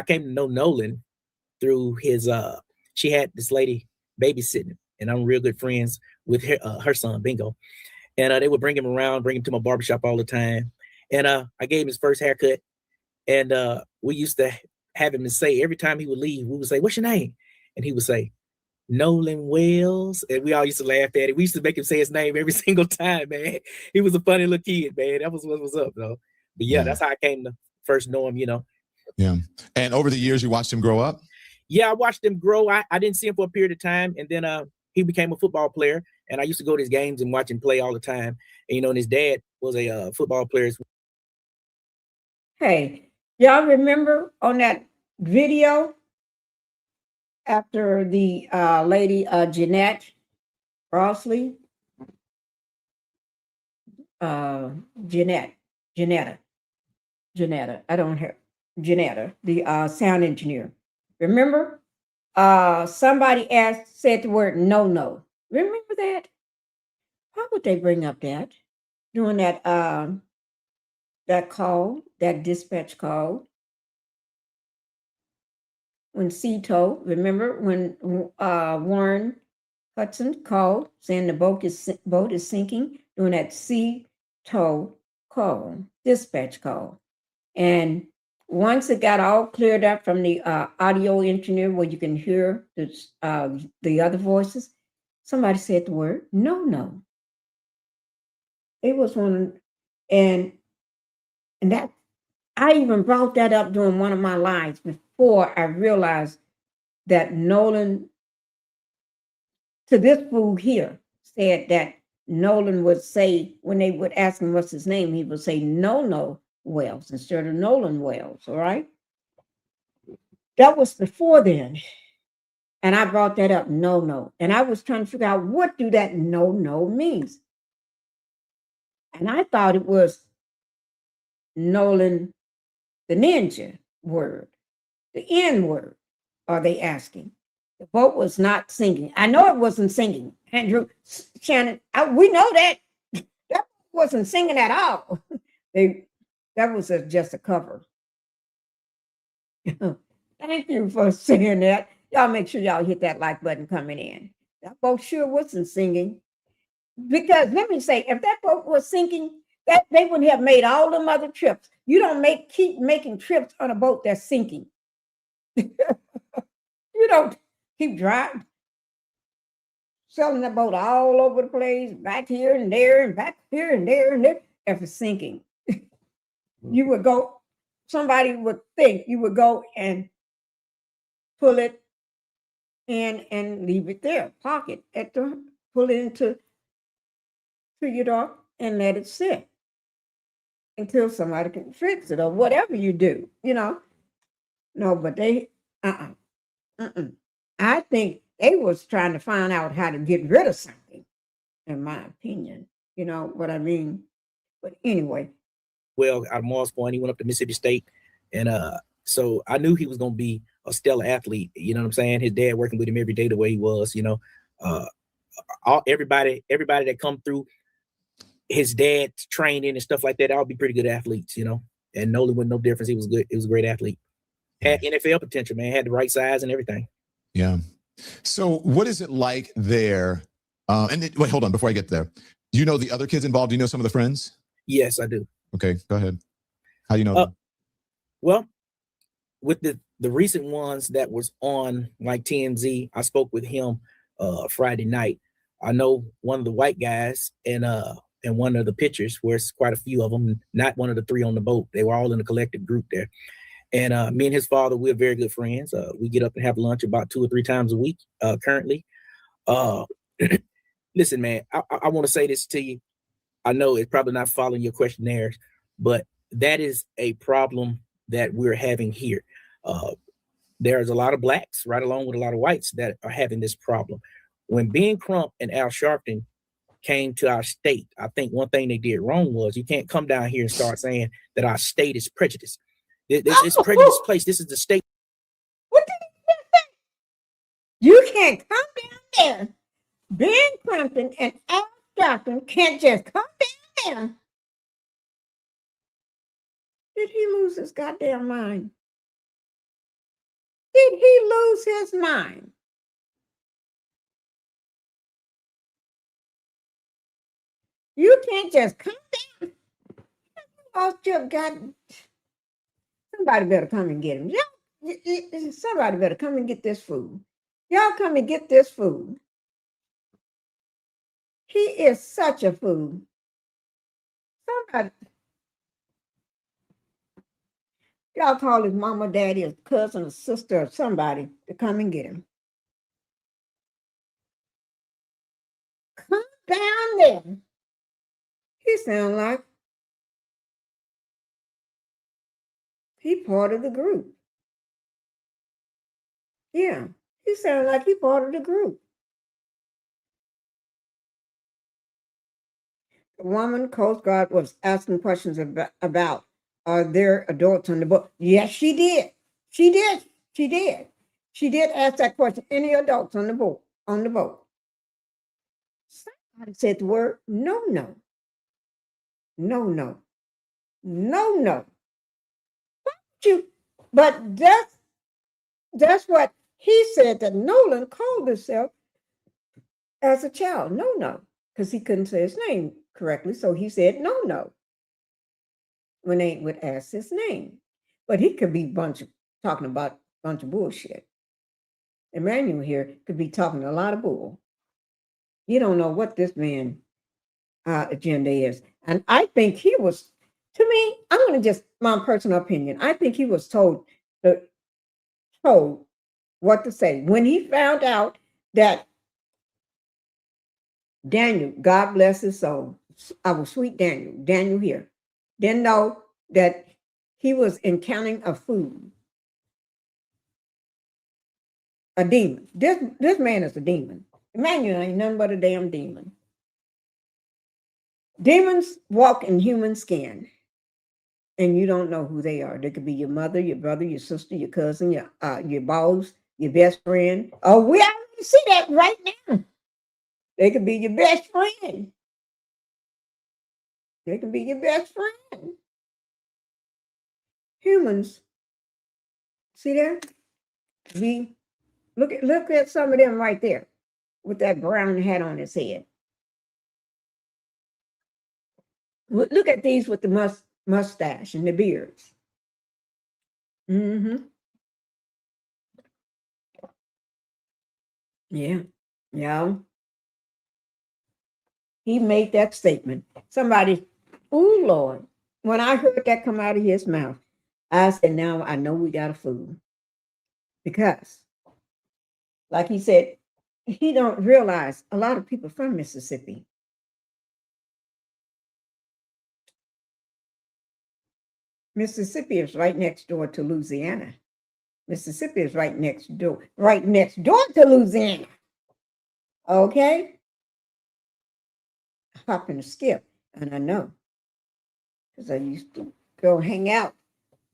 came to know Nolan through his, she had this lady babysitting, and I'm real good friends with her son, Bingo. And they would bring him around, bring him to my barbershop all the time. And I gave him his first haircut. And we used to have him to say, every time he would leave, we would say, "What's your name?" And he would say, "Nolan Wells." And we all used to laugh at it. We used to make him say his name every single time, man. He was a funny little kid, man. That was what was up, though. But yeah, that's how I came to first know him, Yeah. And over the years, you watched him grow up? Yeah, I watched him grow. I didn't see him for a period of time. And then he became a football player. And I used to go to his games and watch him play all the time. And, and his dad was a football player. Hey, y'all remember on that video after the lady Janetta, I don't hear. Janetta, the sound engineer. Remember? Somebody said the word no. Remember that? Why would they bring up that during that call, that dispatch call? When Cito, remember when Warren Hudson called saying the boat is sinking during that Cito call, dispatch call. And once it got all cleared up from the audio engineer where you can hear the other voices, somebody said the word no. It was one, and that I even brought that up during one of my lives before I realized that Nolan, to this fool here, said that Nolan would say, when they would ask him what's his name, he would say no Wells instead of Nolan Wells, all right? That was before then. And I brought that up, no. And I was trying to figure out what do that no means. And I thought it was Nolan, the ninja word, the N word, are they asking? The boat was not sinking. I know it wasn't singing. Andrew, Shannon, we know that. That wasn't singing at all. That was just a cover. Thank you for saying that. Y'all make sure y'all hit that like button coming in. That boat sure wasn't singing. Because let me say, if that boat was sinking, that they wouldn't have made all them other trips. You don't keep making trips on a boat that's sinking. You don't keep driving, selling the boat all over the place, back here and there, and back here and there and there. If it's sinking, you would go, somebody would think you would go and pull it in and leave it there, park it pull it into your dock and let it sit until somebody can fix it or whatever you do, No, but they, I think they was trying to find out how to get rid of something, in my opinion. You know what I mean? But anyway. Well, out of Morris Point, he went up to Mississippi State. And so I knew he was going to be a stellar athlete. You know what I'm saying? His dad working with him every day the way he was, everybody that come through his dad's training and stuff like that, all be pretty good athletes, and Nolan with no difference. He was good. He was a great athlete. Had NFL potential, man. Had the right size and everything. Yeah. So what is it like there? Wait, hold on. Before I get there, do you know the other kids involved? Do you know some of the friends? Yes, I do. Okay, go ahead. How do you know them? Well, with the recent ones that was on like TMZ, I spoke with him Friday night. I know one of the white guys and one of the pitchers, where it's quite a few of them, not one of the three on the boat. They were all in a collective group there. And me and his father, we're very good friends. We get up and have lunch about 2 or 3 times a week currently. Listen, man, I want to say this to you. I know it's probably not following your questionnaires, but that is a problem that we're having here. There's a lot of blacks right along with a lot of whites that are having this problem. When Ben Crump and Al Sharpton came to our state, I think one thing they did wrong was you can't come down here and start saying that our state is prejudiced. This prejudiced place. This is the state. What did you say? You can't come down there. Ben Crumpton and Al Sharpton can't just come down there. Did he lose his goddamn mind? Did he lose his mind? You can't just come down. Somebody better come and get him. Somebody better come and get this food. Y'all come and get this food. He is such a fool. Somebody. Y'all call his mama, daddy, his cousin, or sister, or somebody to come and get him. Come down there. He sound like he part of the group. Yeah, he sound like he part of the group. The woman Coast Guard was asking questions about Are there adults on the boat? Yes, she did. She did. She did. She did ask that question. Any adults on the boat? On the boat? Somebody said the word no, no, no, no, no, no. But that's what he said, that Nolan called himself as a child. No, no, because he couldn't say his name correctly, so he said no, no when they would ask his name. But he could be talking about a bunch of bullshit. Emmanuel here could be talking a lot of bull. You don't know what this man agenda is. And I think he was, to me, I'm going to just, my personal opinion, I think he was told what to say. When he found out that Daniel, God bless his soul, our sweet Daniel here, didn't know that he was encountering a food, a demon. This man is a demon. Emmanuel ain't nothing but a damn demon. Demons walk in human skin, and you don't know who they are. They could be your mother, your brother, your sister, your cousin, your boss, your best friend. Oh, we already see that right now. They could be your best friend. They can be your best friend. Humans, see there? Look at some of them right there with that brown hat on his head. Look at these with the mustache and the beards. Mm-hmm. Yeah. Yeah. He made that statement. Somebody, oh Lord, when I heard that come out of his mouth, I said, now I know we got a fool. Because, like he said, he don't realize a lot of people from Mississippi. Mississippi is right next door to Louisiana. Mississippi is right next door to Louisiana. Okay? Hop and skip. And I know, because I used to go hang out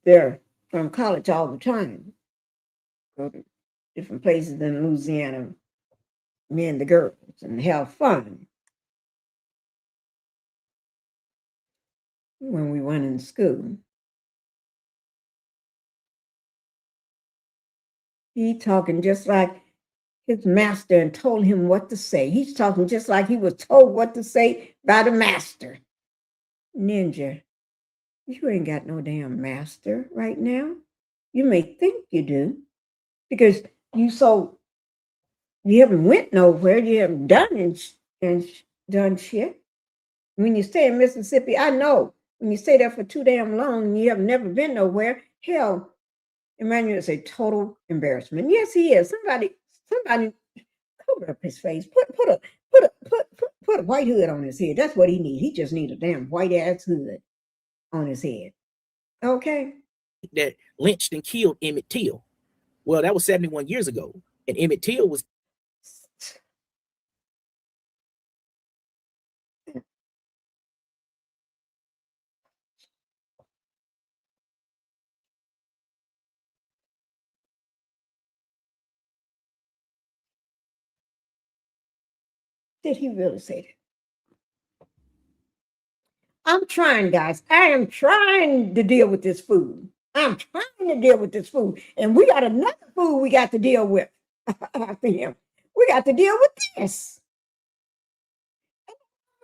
there from college all the time. Go to different places in Louisiana, me and the girls, and have fun when we went in school. He talking just like his master and told him what to say. He's talking just like he was told what to say by the master. Ninja, you ain't got no damn master right now. You may think you do, because you haven't went nowhere. You haven't done shit. When you stay in Mississippi, I know when you stay there for too damn long and you have never been nowhere, hell, Emmanuel is a total embarrassment. Yes, he is. Somebody cover up his face. Put a white hood on his head. That's what he needs. He just needs a damn white ass hood on his head. Okay. That lynched and killed Emmett Till. Well, that was 71 years ago. And Emmett Till was. Did he really say that? I'm trying, guys. I am trying to deal with this food. I'm trying to deal with this food. And we got another food we got to deal with after him. We got to deal with this.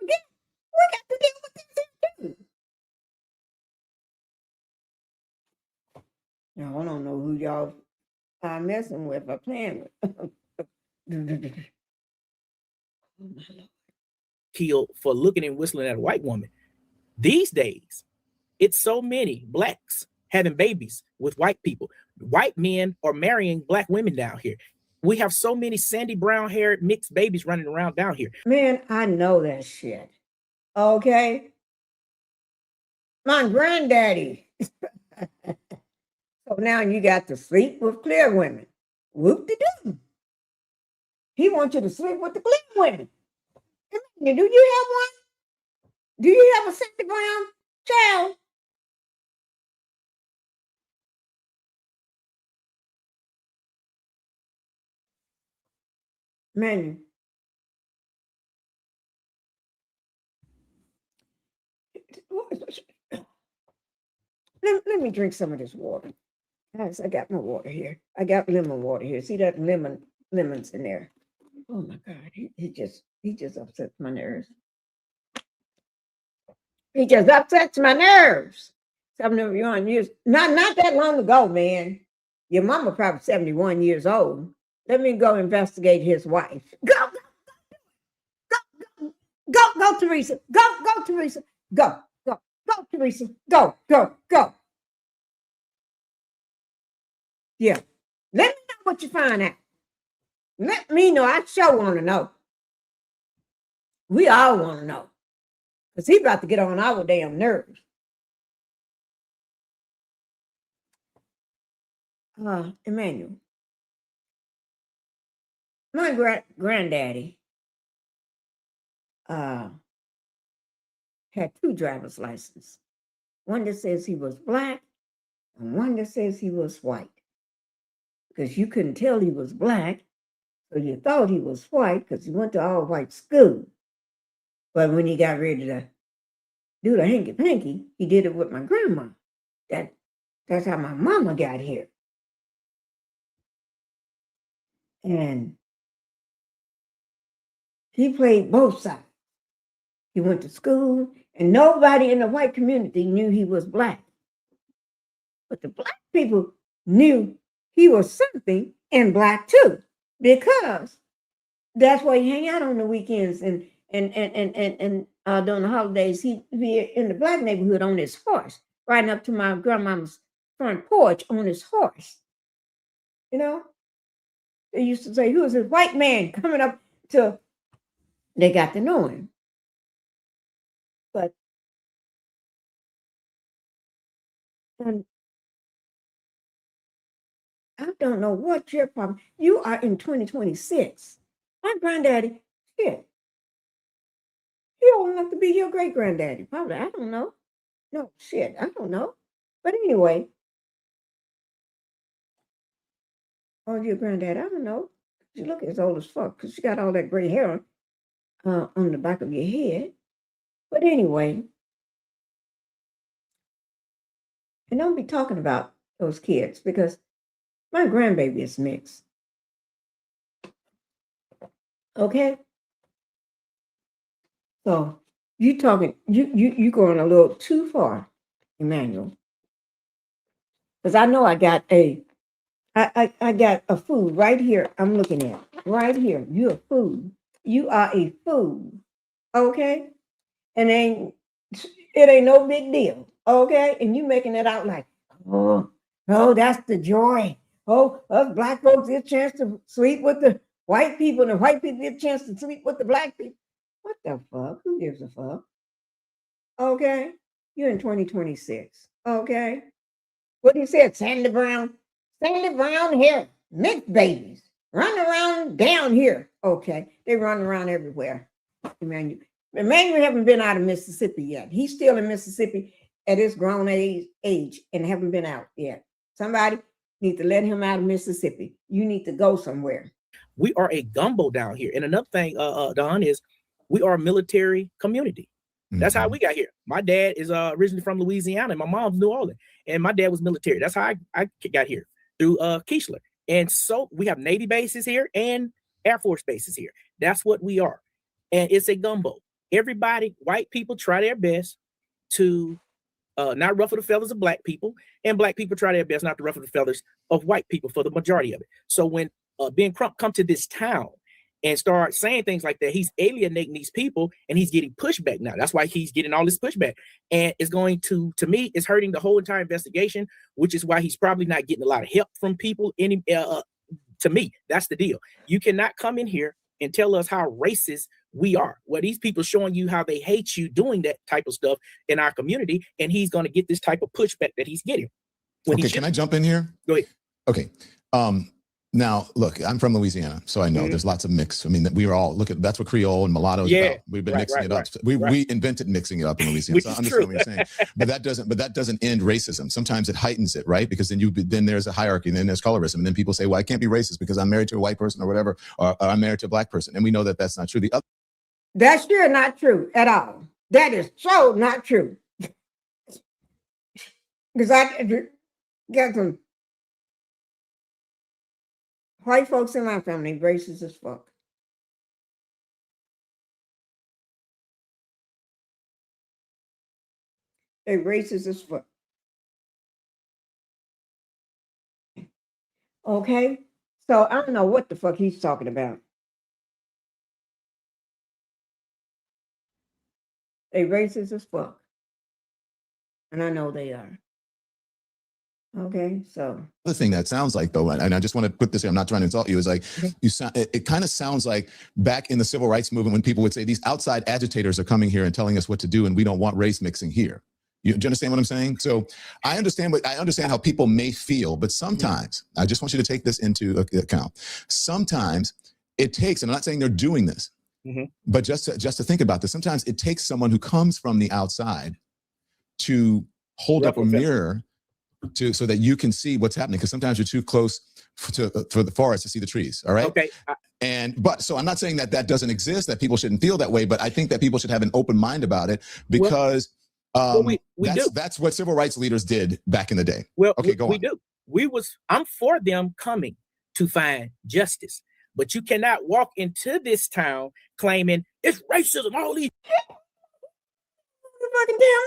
We got to deal with this too. Now, I don't know who y'all are messing with or playing with. Killed for looking and whistling at a white woman. These days, it's so many blacks having babies with white people. White men are marrying black women down here. We have so many sandy brown haired mixed babies running around down here. Man, I know that shit. Okay. My granddaddy. So now you got to sleep with clear women. Whoop-de-doo. He wants you to sleep with the clear women. Do you have one? Do you have a 60-gram child? Man, let me drink some of this water. Guys, I got my water here. I got lemon water here. See that lemons in there. Oh my God, he just upsets my nerves. He just upsets my nerves. 71 years, not that long ago, man. Your mama probably 71 years old. Let me go investigate his wife. Go, Teresa. Go, Teresa. Go, Teresa. Go. Yeah. Let me know what you find out. Let me know. I sure want to know. We all want to know. Because he's about to get on our damn nerves. Emmanuel. My granddaddy had 2 driver's licenses. One that says he was black and one that says he was white. Because you couldn't tell he was black, so you thought he was white because he went to all white school. But when he got ready to do the hanky-panky, he did it with my grandma. That's how my mama got here. And he played both sides. He went to school, and nobody in the white community knew he was black. But the black people knew he was something and black too, because that's why he hang out on the weekends and during the holidays. He'd be in the black neighborhood on his horse, riding up to my grandmama's front porch on his horse. You know, they used to say, "Who is this white man coming up to?" They got to know him, but and I don't know what your problem. You are in 2026. My granddaddy, shit, he old enough to be your great granddaddy. Probably, I don't know. No, shit, I don't know. But anyway, oh, your granddad, I don't know. You look as old as fuck because you got all that gray hair on the back of your head. But anyway, and don't be talking about those kids because my grandbaby is mixed. Okay? So you talking, you going a little too far, Emmanuel. Because I know I got a food right here I'm looking at. Right here. You're a food. You are a food. Okay? And it ain't no big deal. Okay? And you making it out like, oh, that's the joy. Oh, us black folks get a chance to sleep with the white people, and the white people get a chance to sleep with the black people. What the fuck? Who gives a fuck? Okay? You're in 2026. Okay? What you said, Sandy Brown? Sandy Brown here. Mixed babies. Run around down here. Okay. They run around everywhere. Emmanuel haven't been out of Mississippi yet. He's still in Mississippi at his grown age and haven't been out yet. Somebody need to let him out of Mississippi. You need to go somewhere. We are a gumbo down here. And another thing, Don, is we are a military community. That's how we got here. My dad is originally from Louisiana, and my mom's New Orleans, and my dad was military. That's how I got here, through Keishler. And so we have Navy bases here and Air Force bases here. That's what we are. And it's a gumbo. Everybody, white people try their best to not ruffle the feathers of black people, and black people try their best not to ruffle the feathers of white people for the majority of it. So when Ben Crump come to this town and start saying things like that, he's alienating these people, and he's getting pushback now. That's why he's getting all this pushback. And it's going to me, it's hurting the whole entire investigation, which is why he's probably not getting a lot of help from people. To me, that's the deal. You cannot come in here and tell us how racist we are. Well, these people showing you how they hate you doing that type of stuff in our community, and he's going to get this type of pushback that he's getting. Okay, can I jump in here? Go ahead. Okay. Now, look, I'm from Louisiana, so I know there's lots of mix. I mean, we were all that's what Creole and mulatto is about. We've been mixing it up. We invented mixing it up in Louisiana. So I understand what you're saying, but that doesn't end racism. Sometimes it heightens it, right? Because then there's a hierarchy, and then there's colorism, and then people say, well, I can't be racist because I'm married to a white person or whatever, or I'm married to a black person, and we know that that's not true. That's sure not true at all. That is so not true. Because I got some white folks in my family, racist as fuck. They racist as fuck. Okay? So I don't know what the fuck he's talking about. They racist as fuck. And I know they are. Okay, so The thing that sounds like, though, and I just want to put this here, I'm not trying to insult you, is like you sound. It kind of sounds like back in the civil rights movement when people would say these outside agitators are coming here and telling us what to do, and we don't want race mixing here. Do you understand what I'm saying? So I understand how people may feel, but sometimes I just want you to take this into account. Sometimes it takes, and I'm not saying they're doing this, but just to think about this. Sometimes it takes someone who comes from the outside to hold up a mirror so that you can see what's happening, because sometimes you're too close for the forest to see the trees. All right. Okay. So I'm not saying that doesn't exist, that people shouldn't feel that way, but I think that people should have an open mind about it, because that's what civil rights leaders did back in the day. Well, okay, go on. We do. I'm for them coming to find justice, but you cannot walk into this town claiming it's racism. All these fucking damn.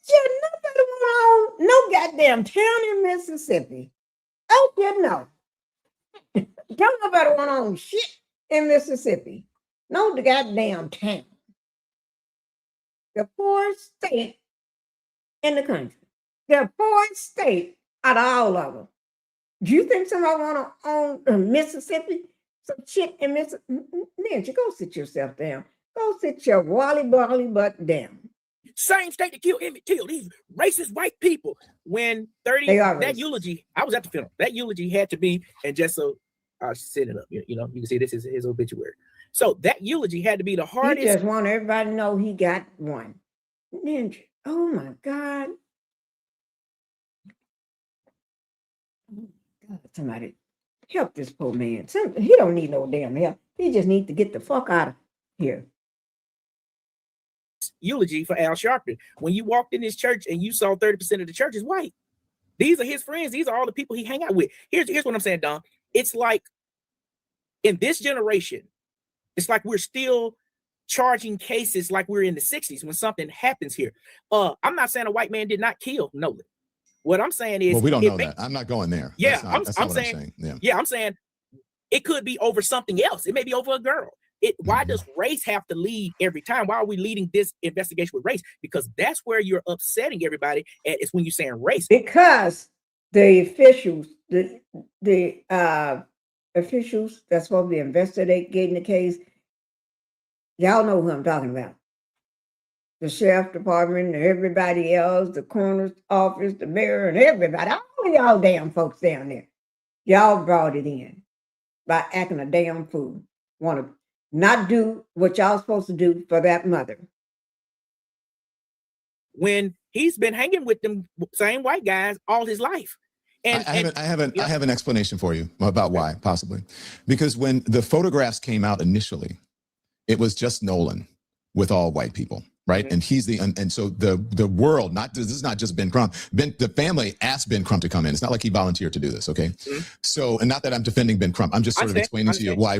Nobody want no goddamn town in Mississippi. Oh, you know. Don't nobody want on shit in Mississippi. No goddamn town. The poorest state in the country. The poorest state out of all of them. Do you think somebody want to own Mississippi? Some shit in Mississippi? Nancy, go sit yourself down. Go sit your wally butt down. Same state that killed Emmett Till, these racist white people. When that eulogy, I was at the funeral. That eulogy had to be, and just so I was setting up, you can see this is his obituary. So that eulogy had to be the hardest. He just want everybody to know he got one. Ninja, oh my God. God, somebody help this poor man. He don't need no damn help. He just needs to get the fuck out of here. Eulogy for Al Sharpton. When you walked in his church and you saw 30% of the church is white. These are his friends. These are all the people he hang out with. Here's what I'm saying, Don. It's like in this generation, it's like we're still charging cases like we're in the 60s when something happens here. I'm not saying a white man did not kill Nolan. What I'm saying is, well, we don't know that. I'm not going there. Yeah, that's not I'm saying. Yeah, I'm saying it could be over something else. It may be over a girl. Why does race have to lead every time? Why are we leading this investigation with race? Because that's where you're upsetting everybody. And it's when you're saying race. Because the officials, the officials that's supposed to be investigating the case, y'all know who I'm talking about. The sheriff department, and everybody else, the coroner's office, the mayor, and everybody, all of y'all damn folks down there. Y'all brought it in by acting a damn fool. Want to not do what y'all supposed to do for that mother. When he's been hanging with them same white guys all his life. And I have an explanation for you about why, possibly. Because when the photographs came out initially, it was just Nolan with all white people, right? And he's and so the world, this is not just Ben Crump. The family asked Ben Crump to come in. It's not like he volunteered to do this, okay? So, and not that I'm defending Ben Crump. I'm just sort of explaining to you why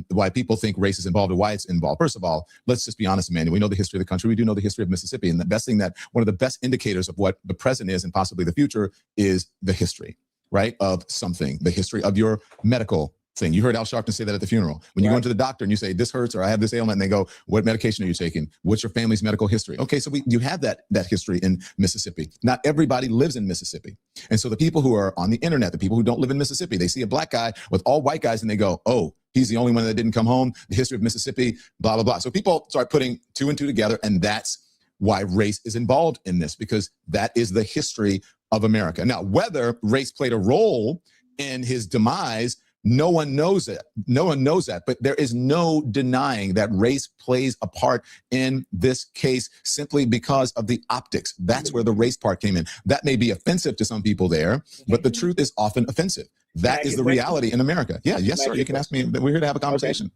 why people think race is involved and why it's involved. First of all, let's just be honest, Amanda. We know the history of the country. We do know the history of Mississippi. And one of the best indicators of what the present is and possibly the future is the history, right? Of something, the history of your medical thing. You heard Al Sharpton say that at the funeral. When you go into the doctor and you say, this hurts or I have this ailment, and they go, what medication are you taking? What's your family's medical history? Okay, so you have that history in Mississippi. Not everybody lives in Mississippi. And so the people who are on the internet, the people who don't live in Mississippi, they see a black guy with all white guys and they go, oh, he's the only one that didn't come home. The history of Mississippi, blah, blah, blah. So people start putting two and two together, and that's why race is involved in this, because that is the history of America. Now, whether race played a role in his demise, no one knows it. No one knows that. But there is no denying that race plays a part in this case simply because of the optics. That's where the race part came in. That may be offensive to some people there, but the truth is often offensive. That is the reality in America. Yeah, yes, sir. You can ask me. We're here to have a conversation.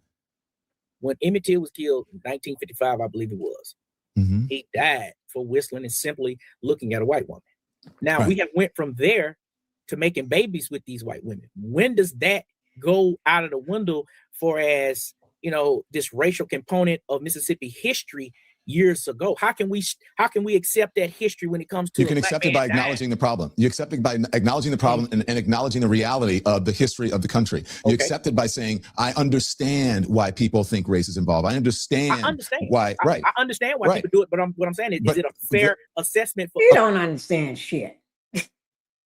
When Emmett Till was killed in 1955, I believe it was, he died for whistling and simply looking at a white woman. Now, we have went from there to making babies with these white women. When does that go out of the window for, as you know, this racial component of Mississippi history years ago? How can we accept that history when it comes to— You can accept it by acknowledging the problem. You accept it by acknowledging the problem and acknowledging the reality of the history of the country. You accept it by saying, I understand why people think race is involved. I understand why. I understand why people do it, but what I'm saying is it a fair assessment for— You don't understand shit.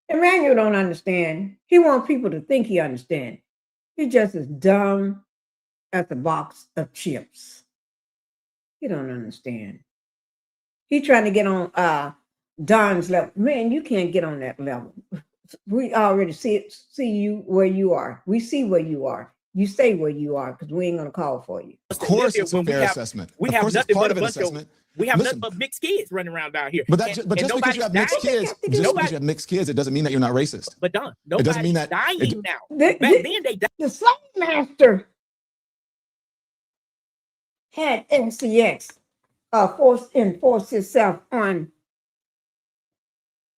Emmanuel don't understand. He wants people to think he understands. He just as dumb as a box of chips. He don't understand. He trying to get on Don's level. Man, you can't get on that level. We already see you where you are. We see where you are. You stay where you are because we ain't gonna call for you. Of course, it's a fair assessment. We have nothing but a bunch of— We have nothing but mixed kids running around down here. But just because you have mixed kids, it doesn't mean that you're not racist. But Don, nobody's dying now. Back then they died. The slave master had NCX enforce itself on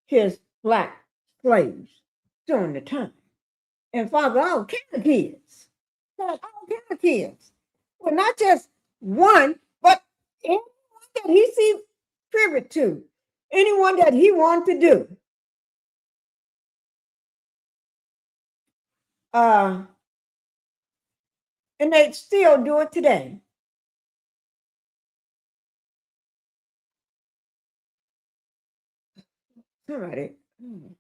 his black slaves during the time. And father all kind of kids. All kind of kids. Well, not just one, but anyone that he sees privy to, anyone that he wanted to do. And they still do it today. Somebody.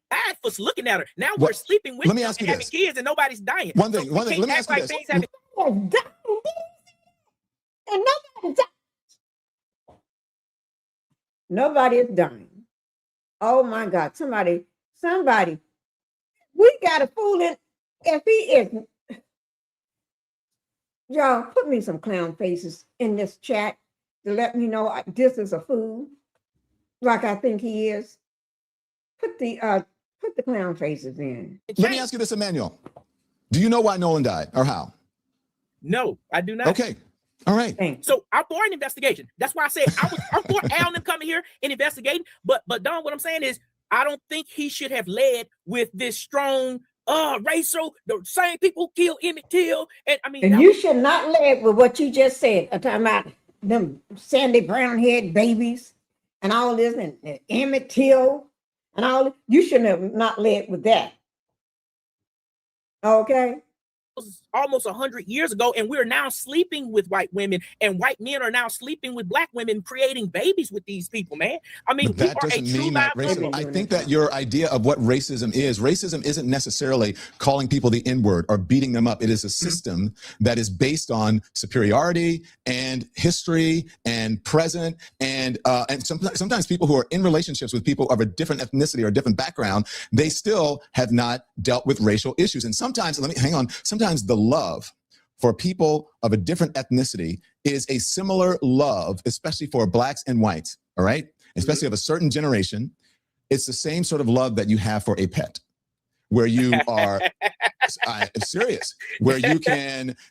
Bad for looking at her. Now we're sleeping with them and having kids and nobody's dying. One thing, let me ask you this. And nobody's dying. Nobody is dying. Oh my God. Somebody, we got a fool in. If he isn't, y'all put me some clown faces in this chat to let me know this is a fool, like I think he is. Put the clown faces in. Let me ask you this, Emmanuel. Do you know why Nolan died or how? No, I do not. Okay. All right. Thanks. So I'm for an investigation. That's why I said I'm for Al and them coming here and investigating. But Don, what I'm saying is I don't think he should have led with this strong racial, the same people who killed Emmett Till. And you should not lead with what you just said. I'm talking about them sandy brown head babies and all this and Emmett Till. And all you shouldn't have not led with that. Okay. Almost 100 years ago, and we're now sleeping with white women, and white men are now sleeping with black women, creating babies with these people, man. But that doesn't mean that racism. I think that your idea of what racism isn't necessarily calling people the N-word or beating them up. It is a system that is based on superiority and history and present and sometimes people who are in relationships with people of a different ethnicity or different background, they still have not dealt with racial issues. And sometimes, sometimes the love for people of a different ethnicity is a similar love, especially for blacks and whites, all right? Especially of a certain generation. It's the same sort of love that you have for a pet, where you are serious, where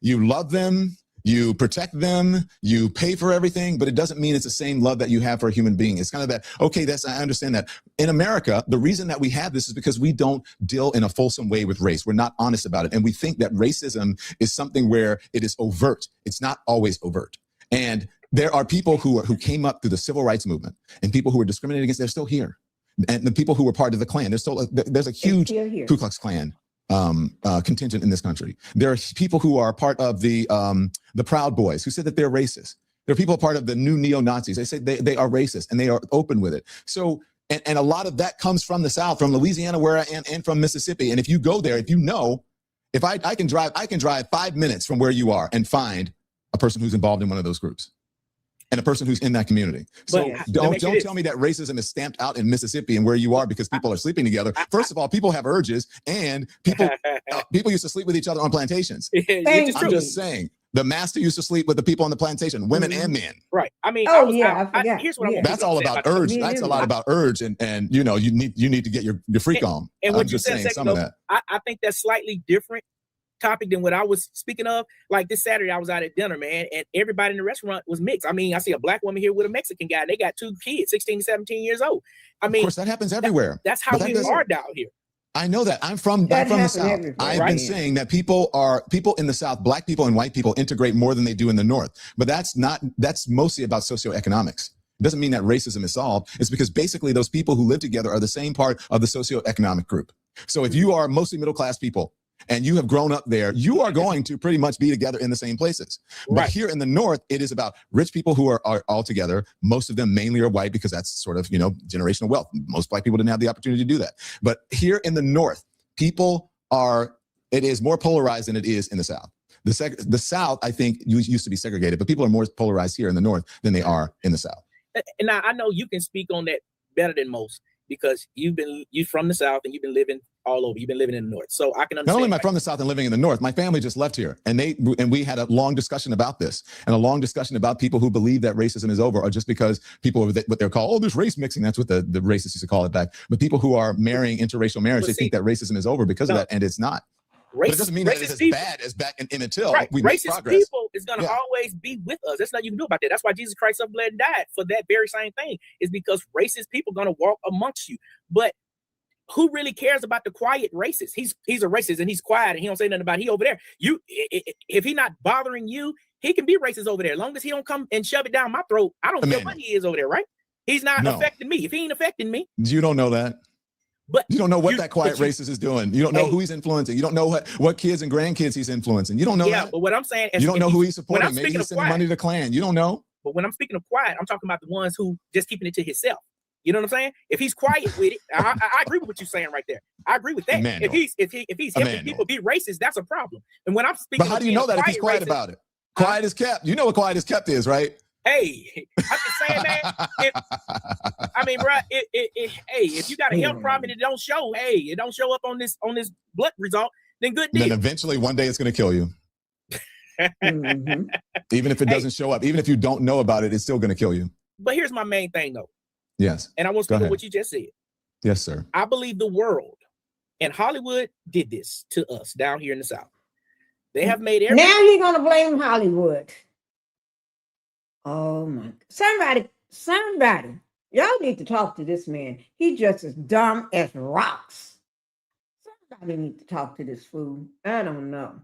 you love them, you protect them, you pay for everything, but it doesn't mean it's the same love that you have for a human being. It's kind of that, okay, I understand that. In America, the reason that we have this is because we don't deal in a fulsome way with race. We're not honest about it. And we think that racism is something where it is overt. It's not always overt. And there are people who came up through the civil rights movement and people who were discriminated against, they're still here. And the people who were part of the Klan, there's a huge Ku Klux Klan contingent in this country. There are people who are part of the Proud Boys who said that they're racist. There are people part of the new neo-Nazis. They say they are racist and they are open with it. So, and a lot of that comes from the South, from Louisiana, where I am, and from Mississippi. And if you go there, if I can drive 5 minutes from where you are and find a person who's involved in one of those groups. and a person who's in that community. So But don't tell me that racism is stamped out in Mississippi and where you are because people are sleeping together. First of all, people have urges, and people used to sleep with each other on plantations. I'm just saying. The master used to sleep with the people on the plantation, women and men. Right. I mean, I forgot. Here's what I want. That's all about urge. That's a lot about urge, and you know, you need to get your freak on. And what I'm you just said saying some of that. I think that's slightly different topic than what I was speaking of. Like this Saturday, I was out at dinner, man, and everybody in the restaurant was mixed. I mean, I see a black woman here with a Mexican guy. They got 2 kids, 16, 17 years old. I mean, of course, that happens everywhere. That's how we are down here. I know that. I'm from the South. I've been saying that people in the South, black people and white people integrate more than they do in the North. But that's mostly about socioeconomics. It doesn't mean that racism is solved. It's because basically those people who live together are the same part of the socioeconomic group. So if you are mostly middle-class people and you have grown up there, you are going to pretty much be together in the same places. Right. But here in the North, it is about rich people who are all together. Most of them mainly are white because that's sort of, you know, generational wealth. Most black people didn't have the opportunity to do that. But here in the North, it is more polarized than it is in the South. The South, I think, used to be segregated, but people are more polarized here in the North than they are in the South. And I know you can speak on that better than most because you're from the South and you've been living all over. You've been living in the North. So I can understand. Not only am I from the South and living in the North, my family just left here. And we had a long discussion about this and a long discussion about people who believe that racism is over or just because people are what they're called, this race mixing. That's what the racists used to call it back. But people who are marrying interracial marriage, they think that racism is over because of that. And it's not. But it doesn't mean that it's as bad as back in until we make progress. Racist people is going to always be with us. There's nothing you can do about that. That's why Jesus Christ suffered, bled, and died for that very same thing. Is because racist people are going to walk amongst you. But who really cares about the quiet racist? He's a racist and he's quiet and he don't say nothing about it. He over there. If he not bothering you, he can be racist over there. As long as he don't come and shove it down my throat, I don't care what he is over there, right? He's not affecting me. If he ain't affecting me. You don't know that. But you don't know what that quiet racist is doing. You don't know who he's influencing. You don't know what kids and grandkids he's influencing. You don't know that. But what I'm saying is you don't know who he's supporting. Maybe he's sending money to the Klan. You don't know. But when I'm speaking of quiet, I'm talking about the ones who just keeping it to himself. You know what I'm saying? If he's quiet with it, I agree with what you're saying right there. I agree with that. Emmanuel. If he's helping people be racist, that's a problem. And when I'm speaking, but how do you know that if he's quiet about it? Quiet is kept. You know what quiet is kept is, right? Hey, I'm just saying, man. Bro, if you got a health problem and it don't show, it don't show up on this blood result, then good deal. Then eventually one day it's going to kill you. Even if it doesn't show up, even if you don't know about it, it's still going to kill you. But here's my main thing, though. Yes. And I want to speak on what you just said. Yes, sir. I believe the world and Hollywood did this to us down here in the South. They have made everything. Now you're going to blame Hollywood. Oh my! Somebody, y'all need to talk to this man. He just as dumb as rocks. Somebody need to talk to this fool. I don't know.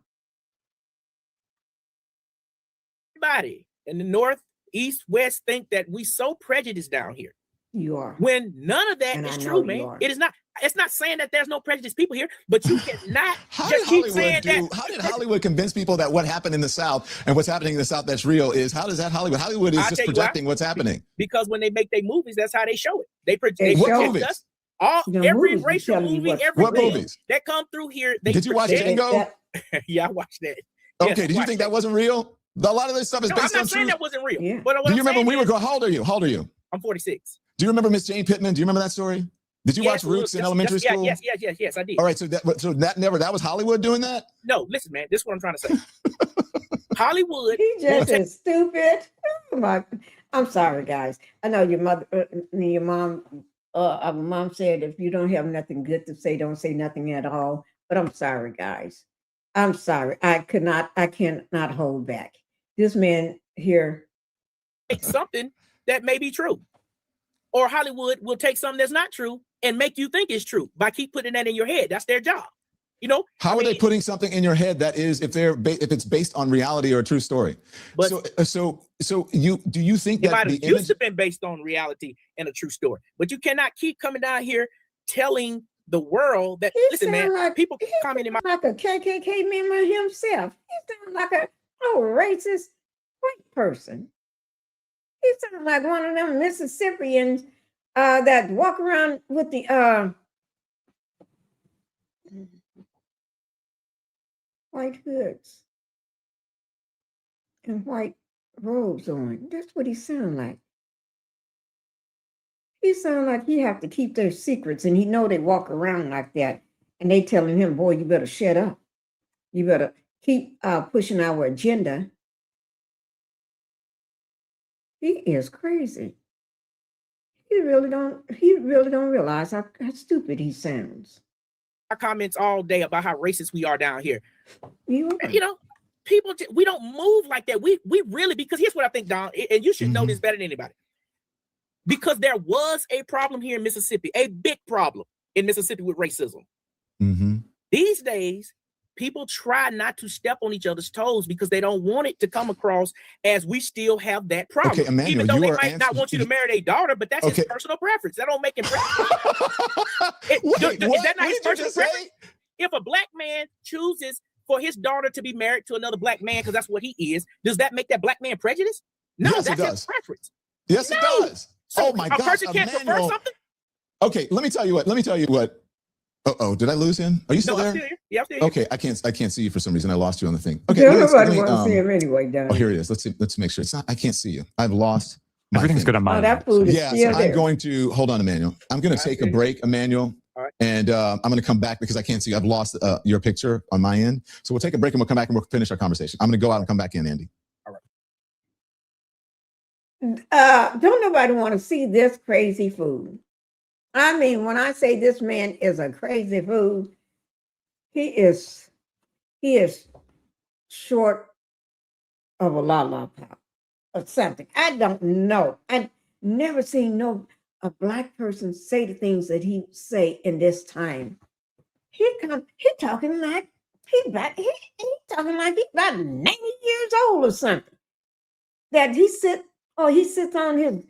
Everybody in the North, East, West think that we so prejudiced down here. You are. When none of that is true, man. It is not. It's not saying that there's no prejudiced people here, but you cannot just keep saying that. How did Hollywood convince people that what happened in the South and what's happening in the South that's real is, how does that Hollywood? Hollywood is just projecting what's happening. Because when they make their movies, that's how they show it. They project us. Every racial movie, what movies that come through here. Did you watch Django? Yeah, I watched that. Okay, did you think that wasn't real? A lot of this stuff is based on truth. I'm not saying that wasn't real. Yeah. But do you remember when we were going? How old are you? I'm 46. Do you remember Miss Jane Pittman? Do you remember that story? Did you watch Roots in elementary school? Yes, I did. All right, so that was Hollywood doing that? No, listen, man, this is what I'm trying to say. Hollywood. He just is stupid. Oh my! I'm sorry, guys. I know your mom said if you don't have nothing good to say, don't say nothing at all. But I'm sorry, guys. I'm sorry. I cannot hold back. This man here. Something that may be true. Or Hollywood will take something that's not true and make you think it's true by keep putting that in your head. That's their job. You know? How are they putting something in your head that is, if it's based on reality or a true story? But do you think that it used to have been based on reality and a true story? But you cannot keep coming down here telling the world that, listen, man, people commenting like a KKK member himself. He sounds like a racist white person. He sounds like one of them Mississippians that walk around with the white hoods and white robes on. That's what he sound like. He sound like he have to keep their secrets, and he know they walk around like that, and they telling him, boy, you better shut up. You better keep pushing our agenda. He is crazy. He really don't realize how stupid he sounds. Our comments all day about how racist we are down here. You are. You know, people, we don't move like that. We really, because here's what I think, Don, and you should know this better than anybody. Because there was a problem here in Mississippi, a big problem in Mississippi with racism. These days, people try not to step on each other's toes because they don't want it to come across as we still have that problem. Okay, Emmanuel, even though they might not want you to marry their daughter, but that's his personal preference. That don't make him is that not his personal preference? If a black man chooses for his daughter to be married to another black man because that's what he is, does that make that black man prejudiced? No, yes, that's his preference. Yes, it does. So oh my God, a person can't prefer something? Okay, let me tell you what. Uh-oh, did I lose him? Are you still there? I'm still here. Yeah, I'm still here. Okay, I can't see you for some reason. I lost you on the thing. Okay, nobody wants to see him anyway, Don. Oh, here it is. Let's make sure it's not. I can't see you. I've lost. Everything's good on my. that food is still there. I'm going to hold on, Emmanuel. I'm going to take a break, Emmanuel, and I'm going to come back because I can't see you. I've lost your picture on my end. So we'll take a break and we'll come back and we'll finish our conversation. I'm going to go out and come back in, Andy. All right. Don't nobody want to see this crazy food. I mean, when I say this man is a crazy fool, he is short of a lollipop or something. I don't know. I never seen a black person say the things that he say in this time. He talking like he talking like he's about 90 years old or something. That he sits on his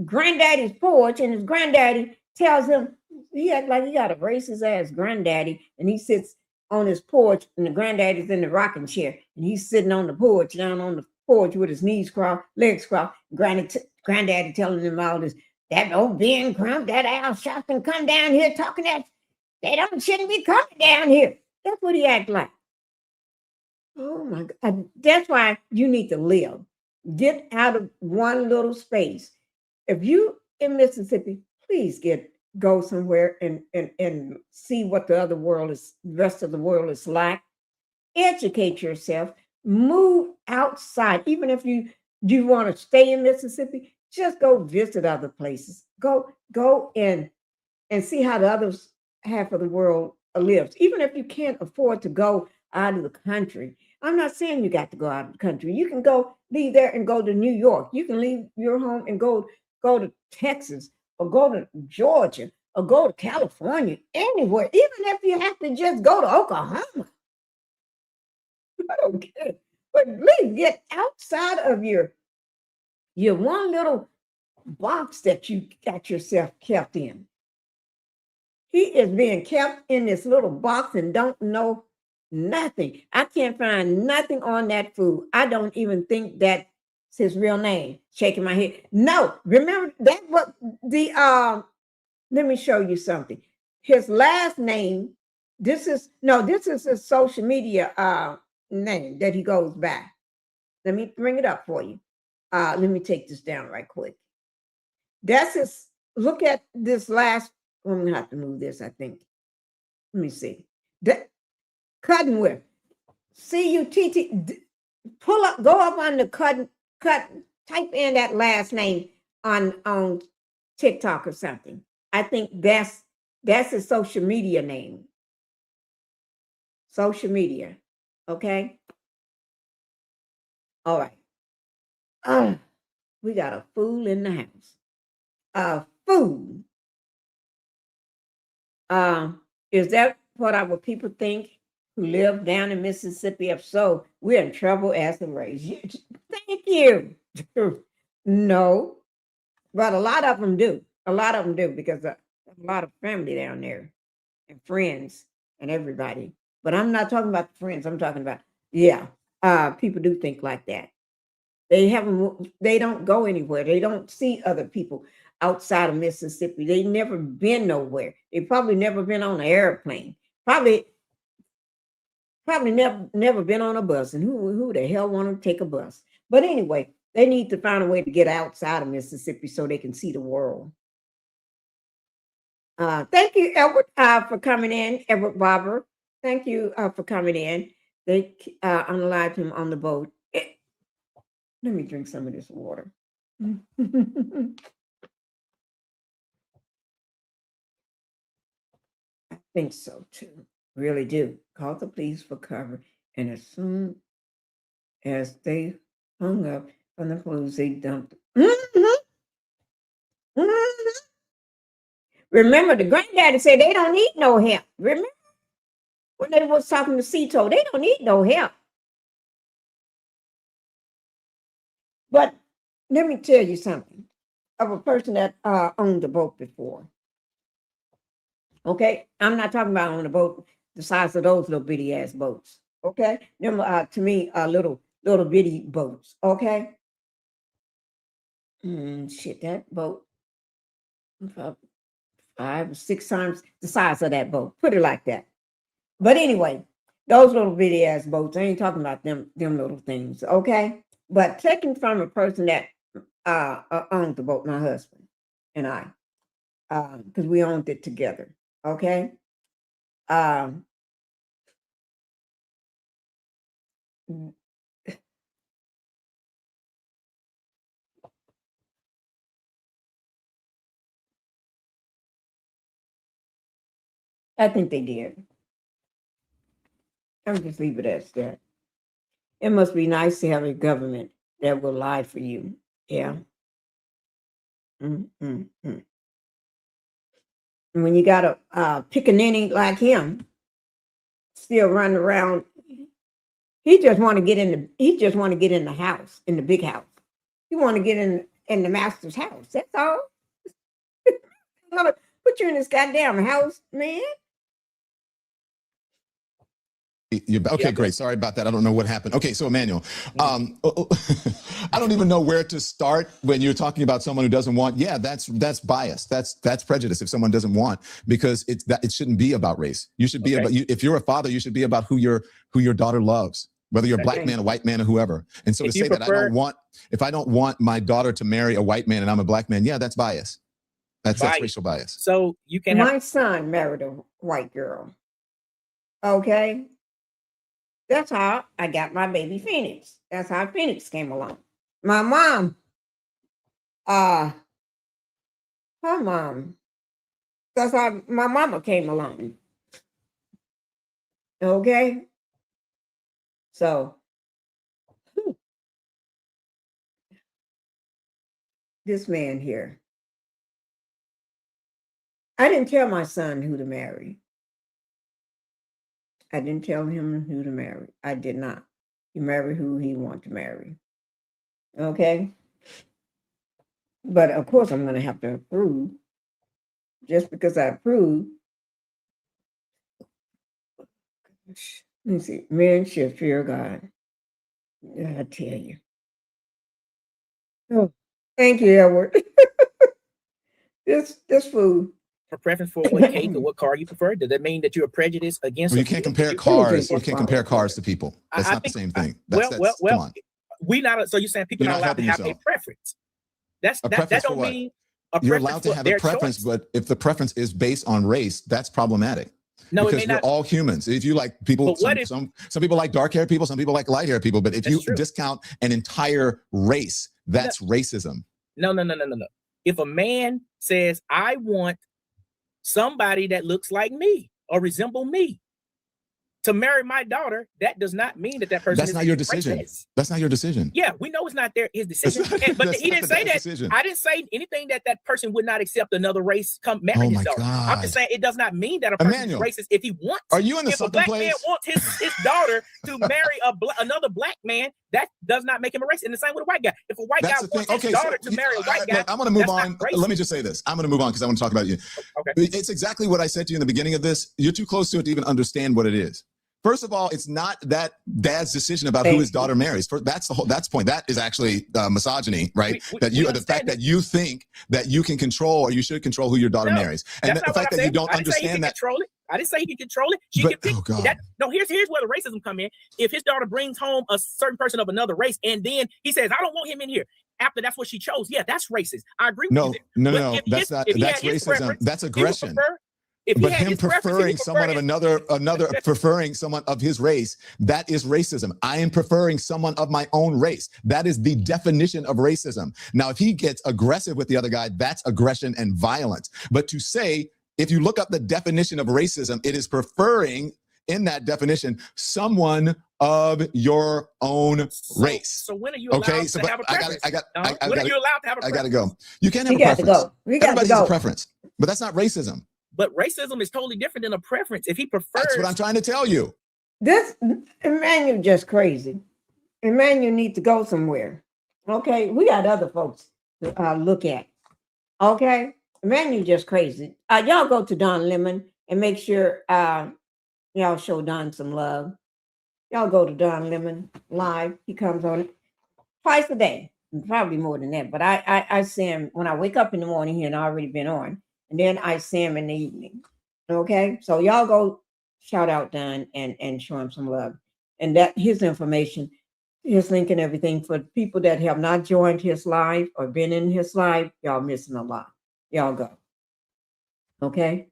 granddaddy's porch, and his granddaddy tells him, he act like he got a racist ass granddaddy, and he sits on his porch, and the granddaddy's in the rocking chair, and he's sitting on the porch, down on the porch with his knees crossed, legs crossed. Granddaddy telling him all this, that old Ben Crump, that Al Sharpton come down here talking that shouldn't be coming down here. That's what he act like. Oh my God. That's why you need to live. Get out of one little space. If you in Mississippi, please go somewhere and see what the rest of the world is like. Educate yourself. Move outside. Even if you want to stay in Mississippi, just go visit other places. Go and see how the other half of the world lives. Even if you can't afford to go out of the country. I'm not saying you got to go out of the country. You can leave there and go to New York. You can leave your home and go to Texas, or go to Georgia, or go to California, anywhere, even if you have to just go to Oklahoma. I don't care. But please get outside of your one little box that you got yourself kept in. He is being kept in this little box and don't know nothing. I can't find nothing on that food. I don't even think that's his real name. Shaking my head. No, remember that what the let me show you something. His last name, this is his social media name that he goes by. Let me bring it up for you. Let me take this down right quick. That's his, look at this last, I'm gonna have to move this, I think. Let me see. Cutting with CUTT. Pull up, go up on the cut, type in that last name on TikTok or something. I think that's his social media name. Social media. Okay. All right. We got a fool in the house. A fool. Is that what our people think who live down in Mississippi? If so, we're in trouble as a race. Thank you. No, but a lot of them do. A lot of them do, because a lot of family down there and friends and everybody. But I'm not talking about the friends. I'm talking about, people do think like that. They don't go anywhere. They don't see other people outside of Mississippi. They never been nowhere. They probably never been on an airplane. Probably never been on a bus. And who the hell want to take a bus? But anyway, They need to find a way to get outside of Mississippi so they can see the world. Thank you, Edward, for coming in. Edward Barber, thank you for coming in. They unalived him on the boat. Let me drink some of this water. I think so too. Really do. Called the police for cover, and as soon as they hung up from the police, they dumped. Remember, the granddaddy said they don't need no help. Remember when they was talking to Cito, they don't need no help. But let me tell you something of a person that owned a boat before. Okay, I'm not talking about on a boat the size of those little bitty ass boats. Okay, them to me little bitty boats. Okay, shit, that boat 5 or 6 times the size of that boat. Put it like that. But anyway, those little bitty ass boats. I ain't talking about them little things. Okay, but taken from a person that owned the boat, my husband and I, because we owned it together. Okay. I think they did. I'll just leave it as that. It must be nice to have a government that will lie for you. Yeah. And when you got a pickaninny like him, still running around, he just want to get in the house, in the big house. He want to get in the master's house. That's all. I'm gonna put you in this goddamn house, man. Okay, great. Sorry about that. I don't know what happened. Okay, so Emmanuel, I don't even know where to start when you're talking about someone who doesn't want. Yeah, that's bias. That's prejudice. If someone doesn't want, because it shouldn't be about race. You should be about. If you're a father, you should be about who your daughter loves, whether you're a black man, a white man, or whoever. And so to say that if I don't want my daughter to marry a white man and I'm a black man, yeah, that's bias. That's racial bias. So you can. My son married a white girl. Okay. That's how I got my baby Phoenix. That's how Phoenix came along. My mom, her mom, that's how my mama came along. Okay? So, this man here, I didn't tell my son who to marry. I didn't tell him who to marry. I did not. He married who he wanted to marry. Okay? But of course, I'm going to have to approve. Just because I approve. Let me see. Men should fear God. Yeah, I tell you. Oh, thank you, Edward. This food. For preference for what cake or what car you prefer? Does that mean that you're prejudiced against? Well, you can't compare cars. You can't compare cars to people. That's not the same thing. Come on. So you're saying people are not allowed to have a preference? That don't mean you're allowed to have a preference, but if the preference is based on race, that's problematic. No, because we're all humans. If you like people, some people like dark-haired people, some people like light-haired people. But if you discount an entire race, that's racism. No. If a man says, I want somebody that looks like me or resemble me to marry my daughter, that does not mean that person that's not your decision. Racist. That's not your decision. Yeah, we know it's not his decision. But he didn't say that. Decision. I didn't say anything that person would not accept another race come marry his daughter. I'm just saying it does not mean that a person is racist if he wants. Are you in the if a black man wants his daughter to marry another black man, that does not make him a racist. And the same with a white guy. If a white guy wants his daughter to marry a white guy, I'm going to move on. Let me just say this. I'm going to move on because I want to talk about you. Okay. It's exactly what I said to you in the beginning of this. You're too close to it to even understand what it is. First of all, it's not that dad's decision about who his daughter marries. That's the point. That is actually misogyny, right? The fact that you think that you can control or you should control who your daughter marries, and the fact that you don't understand that. I didn't say he can control it. She But- can pick oh, God. that. No, here's where the racism come in. If his daughter brings home a certain person of another race, and then he says, I don't want him in here. After that's what she chose. Yeah, that's racist. I agree with you there. No. But That's not. if he That's had his racism. preference, That's he would aggression. prefer- if he But had him his preference, he would preferring prefer someone of his- another preferring someone of his race, that is racism. I am preferring someone of my own race. That is the definition of racism. Now, if he gets aggressive with the other guy, that's aggression and violence. But to say, if you look up the definition of racism, it is preferring, in that definition, someone of your own race. So when are you allowed to have a preference? When are you allowed to have a preference? I gotta go. You can't have We a got to preference. go. We got to Everybody has a go. preference, but that's not racism. But racism is totally different than a preference. If he prefers, That's what I'm trying to tell you. This Emmanuel just crazy. Emmanuel needs to go somewhere. Okay, we got other folks to look at. Okay, Emmanuel just crazy. Y'all go to Don Lemon and make sure y'all show Don some love. Y'all go to Don Lemon live. He comes on twice a day, probably more than that. But I see him when I wake up in the morning. He had already been on, and then I see him in the evening. Okay, so y'all go shout out Don and show him some love. And that his information, his link and everything for people that have not joined his live or been in his live, y'all missing a lot. Y'all go. Okay.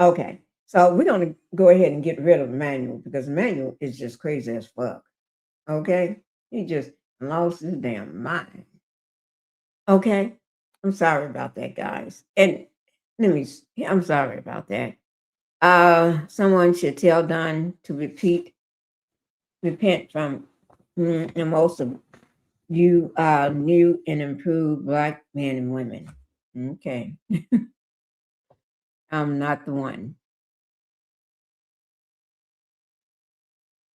Okay. So we're going to go ahead and get rid of Emmanuel because Emmanuel is just crazy as fuck. Okay. He just lost his damn mind. Okay. I'm sorry about that, guys. And I'm sorry about that. Someone should tell Don to repent from and most of you new and improved Black men and women. Okay. I'm not the one.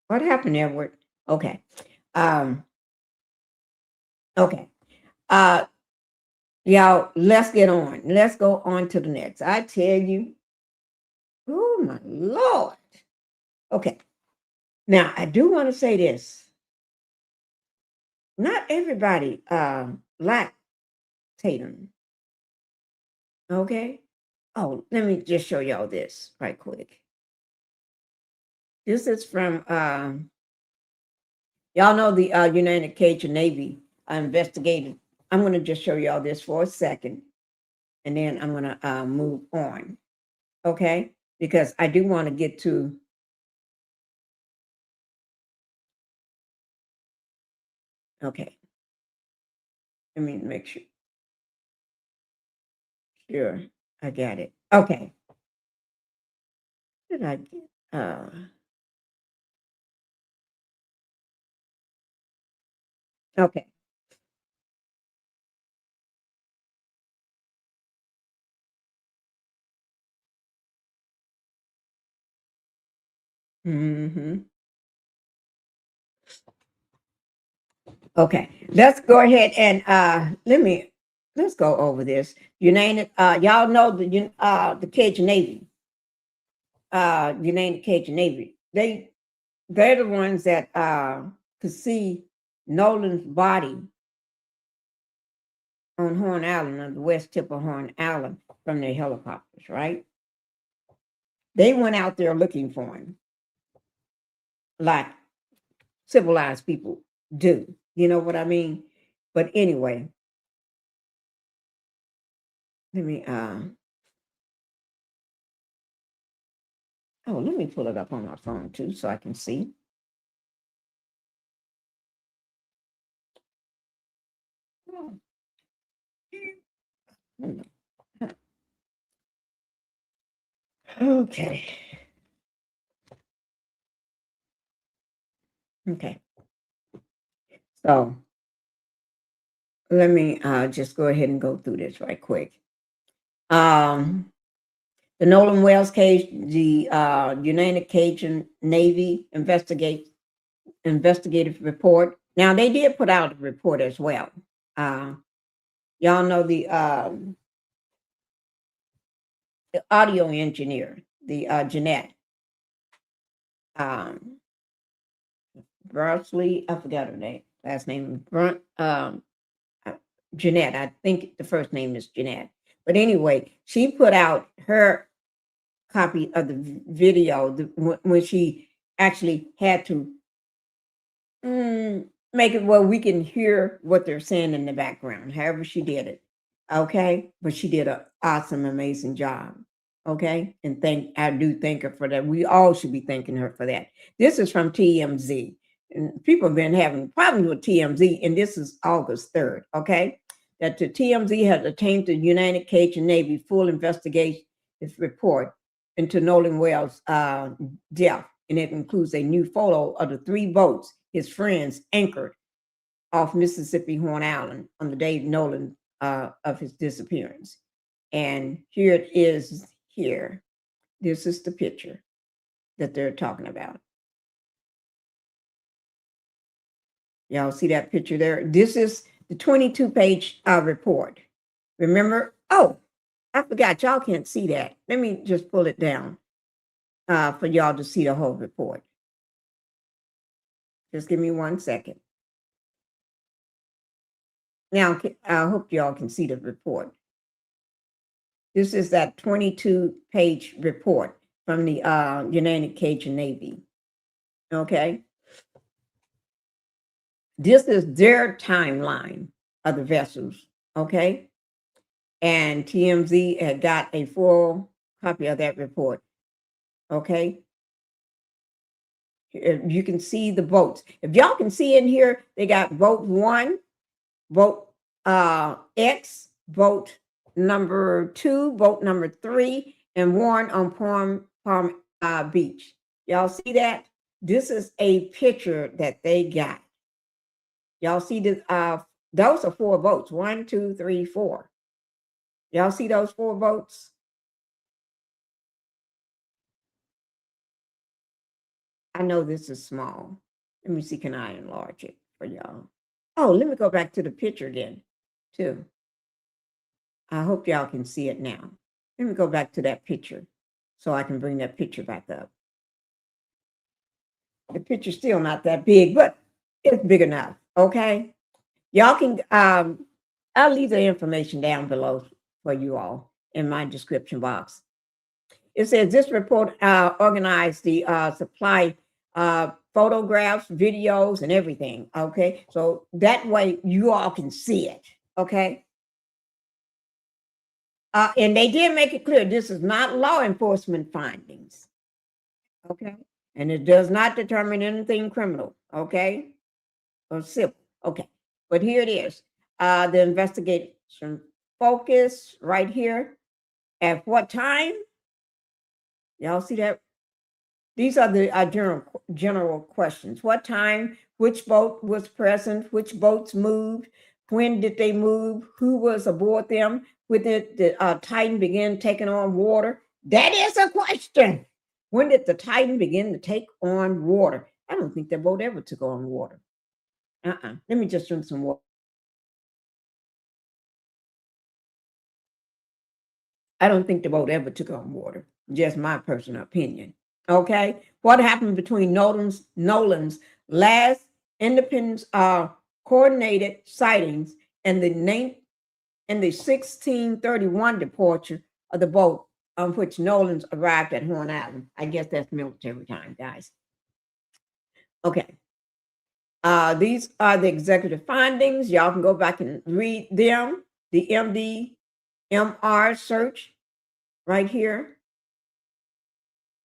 What happened, Edward? Okay. Okay. Y'all, let's get on. Let's go on to the next. I tell you. Oh my Lord. Okay. Now I do want to say this. Not everybody like Tatum. Okay. Oh, let me just show y'all this right quick. This is from y'all know the United Cajun Navy Investigative. I'm going to just show y'all this for a second, and then I'm going to move on. Okay, because I do want to get to. Okay, let me make sure. Sure, I got it. Okay. What did I get? Okay. Mm-hmm. Okay, let's go ahead and let's go over this. United, y'all know the Cajun Navy. United Cajun Navy. They're the ones that could see Nolan's body on Horn Island, on the west tip of Horn Island, from their helicopters, right? They went out there looking for him, like civilized people do. You know what I mean? But anyway, let me let me pull it up on my phone too so I can see. Okay. Okay. So let me just go ahead and go through this right quick. The Nolan Wells case, the United Cajun Navy investigative report. Now they did put out a report as well. Y'all know the audio engineer, the Jeanette. Browsley, I forgot her name, last name, Jeanette. I think the first name is Jeanette. But anyway, she put out her copy of the video when she actually had to make it where we can hear what they're saying in the background, however she did it. Okay. But she did an awesome, amazing job. Okay. And I do thank her for that. We all should be thanking her for that. This is from TMZ. And people have been having problems with TMZ, and this is August 3rd. Okay. That the TMZ has obtained the United Cajun Navy full investigation report into Nolan Wells' death. And it includes a new photo of the 3 boats his friends anchored off Mississippi Horn Island on the day Nolan of his disappearance. And here it is here. This is the picture that they're talking about. Y'all see that picture there? This is the 22-page report. Remember? Oh, I forgot. Y'all can't see that. Let me just pull it down for y'all to see the whole report. Just give me 1 second. Now, I hope y'all can see the report. This is that 22-page report from the United Cajun Navy. Okay. This is their timeline of the vessels. Okay. And TMZ had got a full copy of that report. Okay. You can see the boats. If y'all can see in here, they got boat 1, boat X, boat number 2, boat number 3, and 1 on Palm Beach. Y'all see that? This is a picture that they got. Y'all see those are 4 boats. 1, 2, 3, 4. Y'all see those 4 boats? I know this is small. Let me see, can I enlarge it for y'all? Oh, let me go back to the picture again, too. I hope y'all can see it now. Let me go back to that picture so I can bring that picture back up. The picture's still not that big, but it's big enough, okay? Y'all can, I'll leave the information down below for you all in my description box. It says this report organized the supply photographs, videos, and everything. Okay, so that way you all can see it. Okay, and they did make it clear this is not law enforcement findings. Okay, and it does not determine anything criminal. Okay, or civil. Okay, but here it is. The investigation focus right here. At what time? Y'all see that? These are the general questions. What time? Which boat was present? Which boats moved? When did they move? Who was aboard them? When did the Titan begin taking on water? That is a question. When did the Titan begin to take on water? I don't think that boat ever took on water. Let me just drink some water. I don't think the boat ever took on water. Just my personal opinion. Okay, what happened between Nolan's last independent coordinated sightings and the 1631 departure of the boat on which Nolan's arrived at Horn Island? I guess that's military time, guys. Okay, these are the executive findings. Y'all can go back and read them. The MR search right here.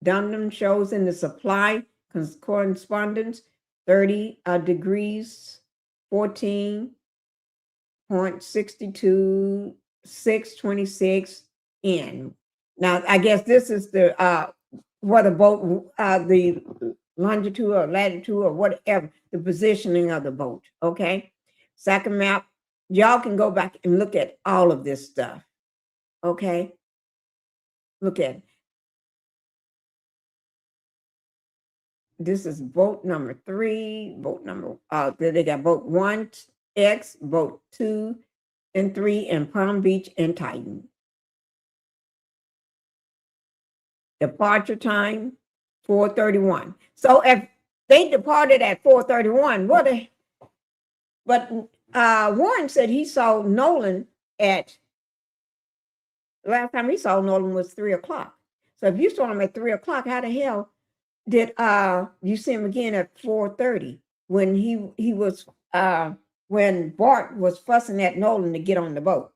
Donovan shows in the supply correspondence 30 degrees, 14.62, 626 in. Now, I guess this is the where the boat, the longitude or latitude or whatever, the positioning of the boat. Okay. Second map. Y'all can go back and look at all of this stuff. Okay. Look at it. This is boat number 3, boat number, they got boat 1, X, boat 2 and 3 in Palm Beach and Titan. Departure time, 4:31. So if they departed at 4:31, but Warren said he saw Nolan last time he saw Nolan was 3 o'clock. So if you saw him at 3 o'clock, how the hell did you see him again at 4:30 when he was when Bart was fussing at Nolan to get on the boat?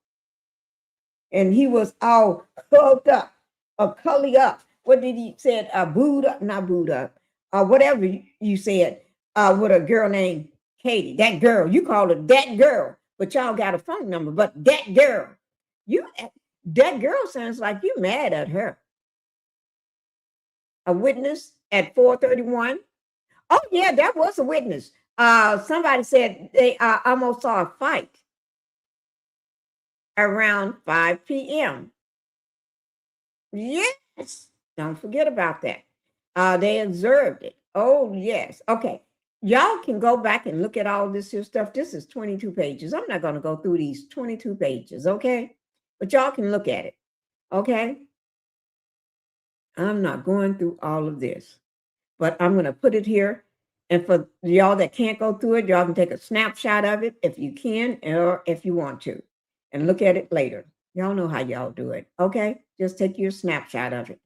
And he was all hugged up or cully up. What did he said? Booed up, not booed up, whatever you said, with a girl named Katie. That girl, you call her that girl, but y'all got a phone number. But that girl, that girl sounds like you mad at her. A witness at 4:31. Oh yeah, that was a witness. Somebody said they almost saw a fight around 5 p.m. Yes, don't forget about that. They observed it. Oh, yes. Okay. Y'all can go back and look at all this here stuff. This is 22 pages. I'm not going to go through these 22 pages, okay? But y'all can look at it, okay? I'm not going through all of this, but I'm going to put it here. And for y'all that can't go through it, y'all can take a snapshot of it if you can or if you want to and look at it later. Y'all know how y'all do it, okay? Just take your snapshot of it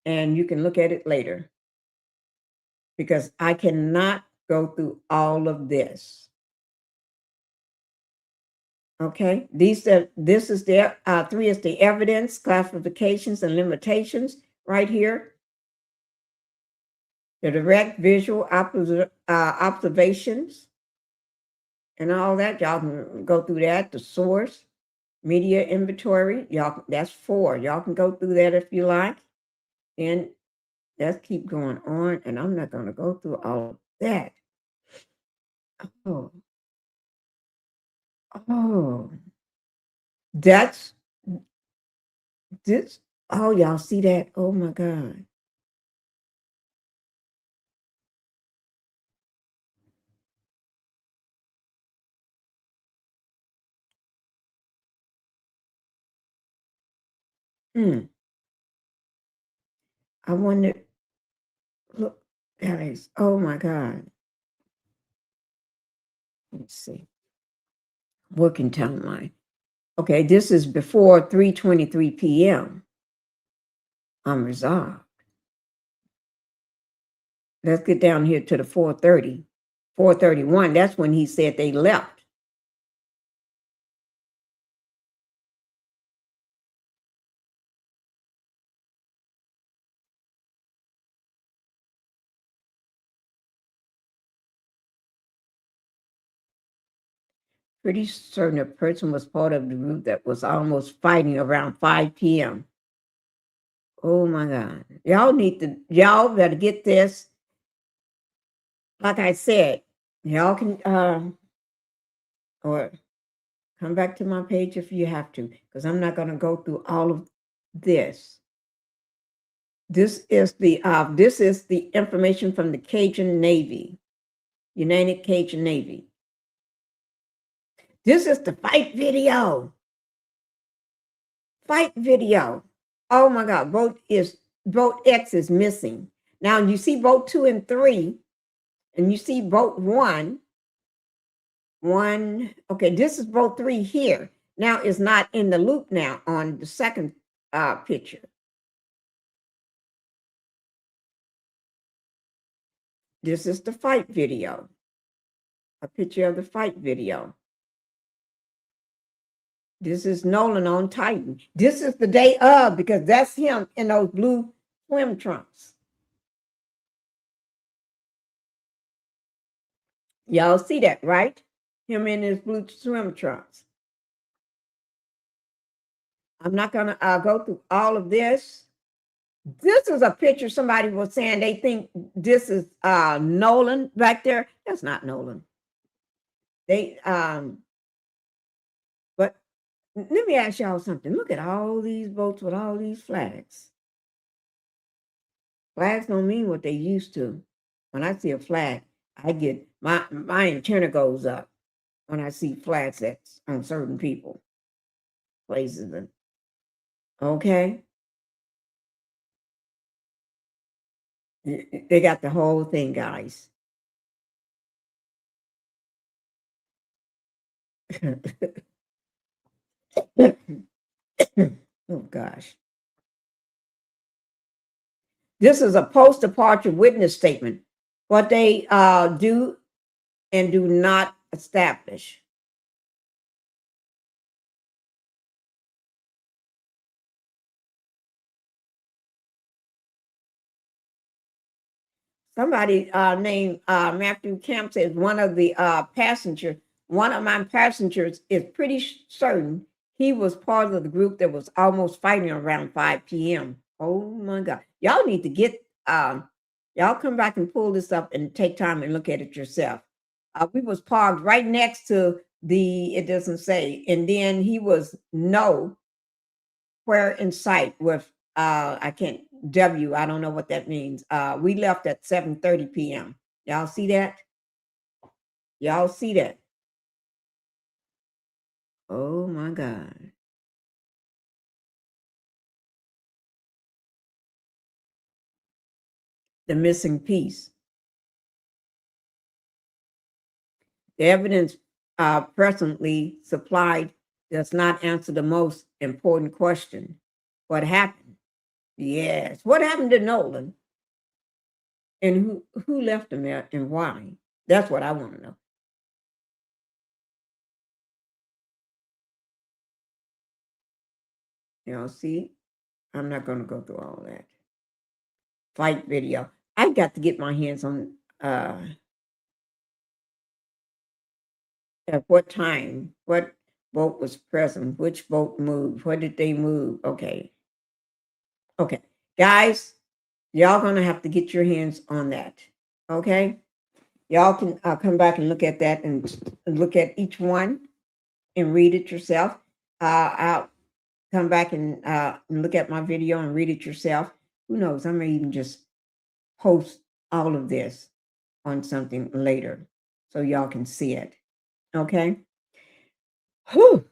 and you can look at it later because I cannot go through all of this. Okay, this is the 3 is the evidence, classifications, and limitations right here. The direct visual observations and all that. Y'all can go through that. The source, media inventory. Y'all, that's 4. Y'all can go through that if you like. And let's keep going on. And I'm not going to go through all of that. Oh, that's this. Oh, y'all see that? Oh my God. I wonder, look, guys, oh my God. Let's see. Working timeline. Okay, this is before 3:23 p.m. Unresolved. Let's get down here to the 4:30. 4:31, that's when he said they left. Pretty certain a person was part of the group that was almost fighting around 5 p.m. Oh my God. Y'all better get this. Like I said, y'all can or come back to my page if you have to, because I'm not going to go through all of this. This is the information from the Cajun Navy, United Cajun Navy. This is the fight video. Fight video. Oh my God, boat X is missing. Now you see boat 2 and 3, and you see boat 1. Okay, this is boat 3 here. Now it's not in the loop now on the second picture. This is the fight video. A picture of the fight video. This is Nolan on Titan. This is the day of, because that's him in those blue swim trunks. Y'all see that, right? Him in his blue swim trunks. I'm not going to go through all of this. This is a picture somebody was saying they think this is Nolan back there. That's not Nolan. But let me ask y'all something. Look at all these boats with all these flags. Flags don't mean what they used to. When I see a flag, I get my antenna goes up when I see flags that's on certain people, places. Okay. They got the whole thing, guys. Oh gosh. This is a post-departure witness statement. What they do and do not establish. Somebody named Matthew Camp says one of my passengers is pretty certain he was part of the group that was almost fighting around 5 p.m. Oh my God. Y'all need to get, y'all come back and pull this up and take time and look at it yourself. We was parked right next to it doesn't say, and then he was nowhere in sight with, I don't know what that means. We left at 7:30 p.m. Y'all see that? Y'all see that? Oh my God. The missing piece. The evidence presently supplied does not answer the most important question. What happened? Yes. What happened to Nolan? And who left him there and why? That's what I want to know. You see, I'm not going to go through all that. Fight video. I got to get my hands on at what time, what boat was present, which boat moved, what did they move? Okay. Okay. Guys, y'all going to have to get your hands on that. Okay. Y'all can come back and look at that and look at each one and read it yourself. I'll come back and look at my video and read it yourself. Who knows? I may even just post all of this on something later so y'all can see it. Okay. Whew.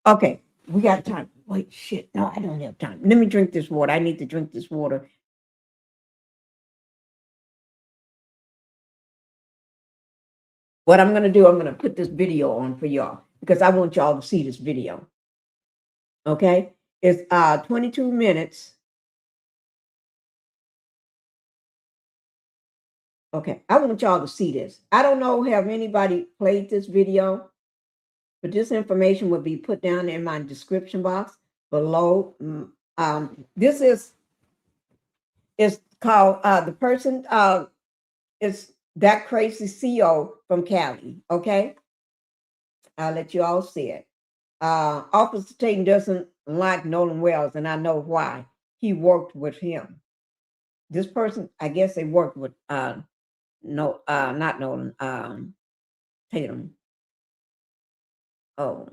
Okay. We got time. Wait, shit. No, I don't have time. Let me drink this water. I need to drink this water. What I'm going to do, I'm going to put this video on for y'all because I want y'all to see this video. Okay. It's 22 minutes. Okay. I want y'all to see this. I don't know have anybody played this video, but this information will be put down in my description box below. This is called the person is that crazy CEO from Cali. Okay, I'll let you all see it. Officer Tatum doesn't like Nolan Wells, and I know why. He worked with him. This person, I guess they worked with not Nolan, Tatum. Oh,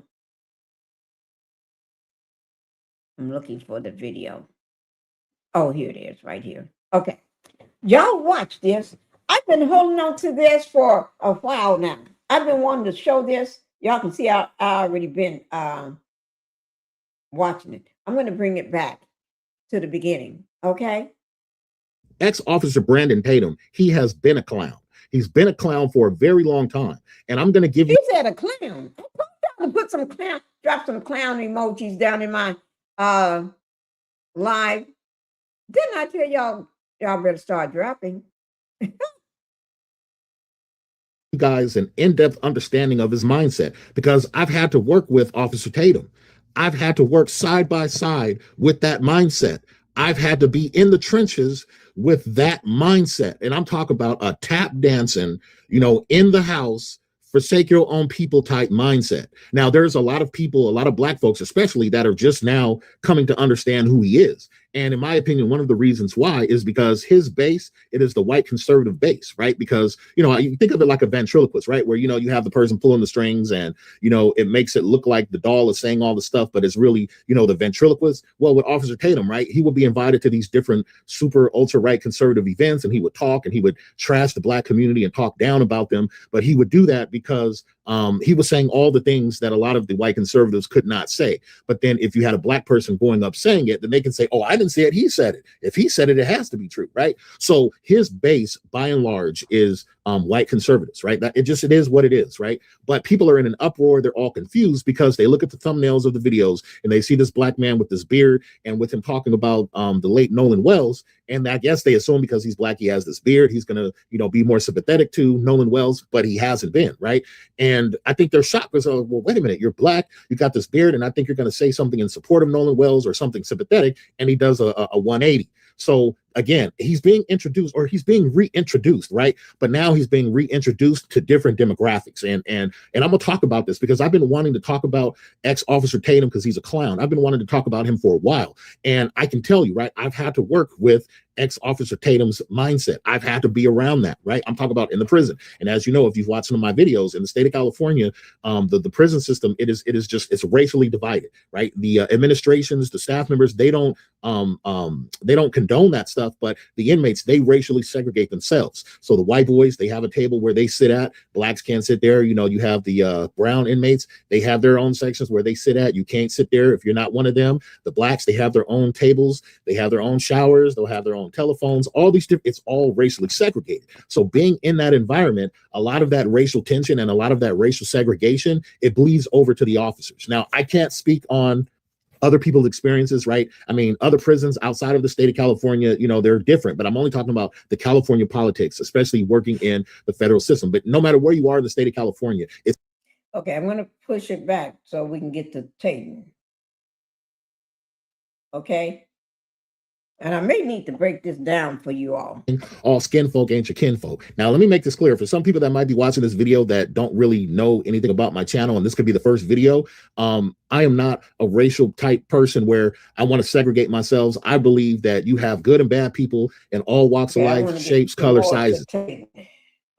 I'm looking for the video. Oh, here it is, right here. Okay, y'all watch this. I've been holding on to this for a while now. I've been wanting to show this. Y'all can see I already been watching it. I'm going to bring it back to the beginning, okay? Ex-Officer Brandon Tatum, he has been a clown. He's been a clown for a very long time. And I'm going to give you... He said a clown. I'm put some clown, drop some clown emojis down in my live. Didn't I tell y'all better start dropping? Guys an in-depth understanding of his mindset, because I've had to work with Officer Tatum. I've had to work side by side with that mindset. I've had to be in the trenches with that mindset. And I'm talking about a tap dancing, in the house, forsake your own people type mindset. Now, there's a lot of people, a lot of Black folks, especially, that are just now coming to understand who he is. And in my opinion, one of the reasons why is because his base, it is the white conservative base, right? Because, you think of it like a ventriloquist, right? Where, you have the person pulling the strings and, it makes it look like the doll is saying all the stuff, but it's really, the ventriloquist. Well, with Officer Tatum, right? He would be invited to these different super ultra right conservative events, and he would talk and he would trash the Black community and talk down about them. But he would do that because he was saying all the things that a lot of the white conservatives could not say. But then if you had a Black person going up saying it, then they can say, oh, I didn't say it, he said it. If he said it, it has to be true, right? So his base, by and large, is white conservatives, right? That it is what it is, right? But people are in an uproar. They're all confused because they look at the thumbnails of the videos and they see this black man with this beard and with him talking about the late Nolan Wells. And I guess they assume because he's black, he has this beard, he's going to, be more sympathetic to Nolan Wells, but he hasn't been, right? And I think they're shocked because, well, wait a minute, you're black, you got this beard, and I think you're going to say something in support of Nolan Wells or something sympathetic, and he does a 180. So again, he's being introduced, or he's being reintroduced, right? But now he's being reintroduced to different demographics. And I'm gonna talk about this because I've been wanting to talk about ex-Officer Tatum because he's a clown. I've been wanting to talk about him for a while. And I can tell you, right, I've had to work with ex-Officer Tatum's mindset. I've had to be around that, right? I'm talking about in the prison. And as you know, if you've watched some of my videos in the state of California, the prison system, it's racially divided, right? The administrations, the staff members, they don't condone that stuff, but the inmates, they racially segregate themselves. So the white boys, they have a table where they sit at. Blacks can't sit there. You have the brown inmates, they have their own sections where they sit at. You can't sit there if you're not one of them. The blacks, they have their own tables, they have their own showers, they'll have their own telephones, all these different, it's all racially segregated. So being in that environment, a lot of that racial tension and a lot of that racial segregation, it bleeds over to the officers. Now, I can't speak on other people's experiences, right? I mean, other prisons outside of the state of California, they're different, but I'm only talking about the California politics, especially working in the federal system. But no matter where you are in the state of California, it's Okay, I'm going to push it back so we can get to Tatum. Okay? And I may need to break this down for you all skin folk ain't your kinfolk. Now, let me make this clear. For some people that might be watching this video that don't really know anything about my channel, and this could be the first video, I am not a racial type person where I want to segregate myself. I believe that you have good and bad people in all walks of life, shapes, color, sizes.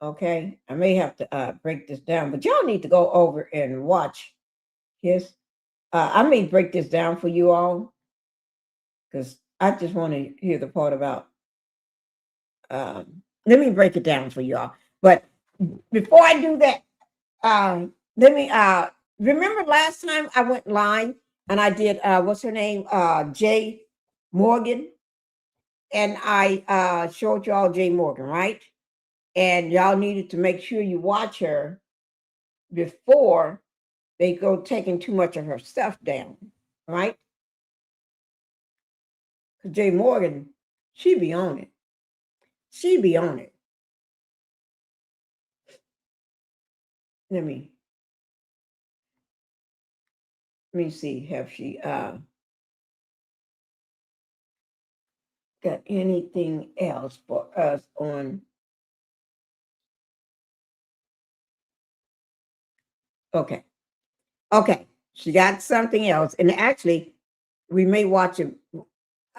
Okay, I may have to break this down, but y'all need to go over and watch his. I may break this down for you all because I just want to hear the part about, let me break it down for y'all. But before I do that, let me, remember last time I went live and I did, what's her name? Jay Morgan. And I showed y'all Jay Morgan, right? And y'all needed to make sure you watch her before they go taking too much of her stuff down, right? Jay Morgan, she be on it. She be on it. Let me see, have she got anything else for us on? Okay. Okay. She got something else. And actually, we may watch it.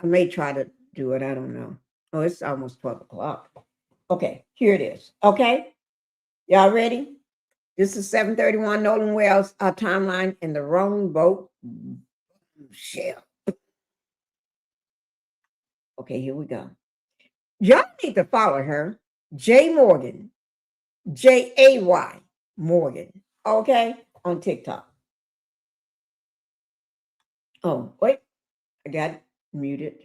I may try to do it. I don't know. Oh, it's almost 12 o'clock. Okay, here it is. Okay, y'all ready? This is 7:31 Nolan Wells timeline in the wrong boat. Shell. Okay, here we go. Y'all need to follow her. Jay Morgan. Jay Morgan. Okay, on TikTok. Oh, wait. I got muted.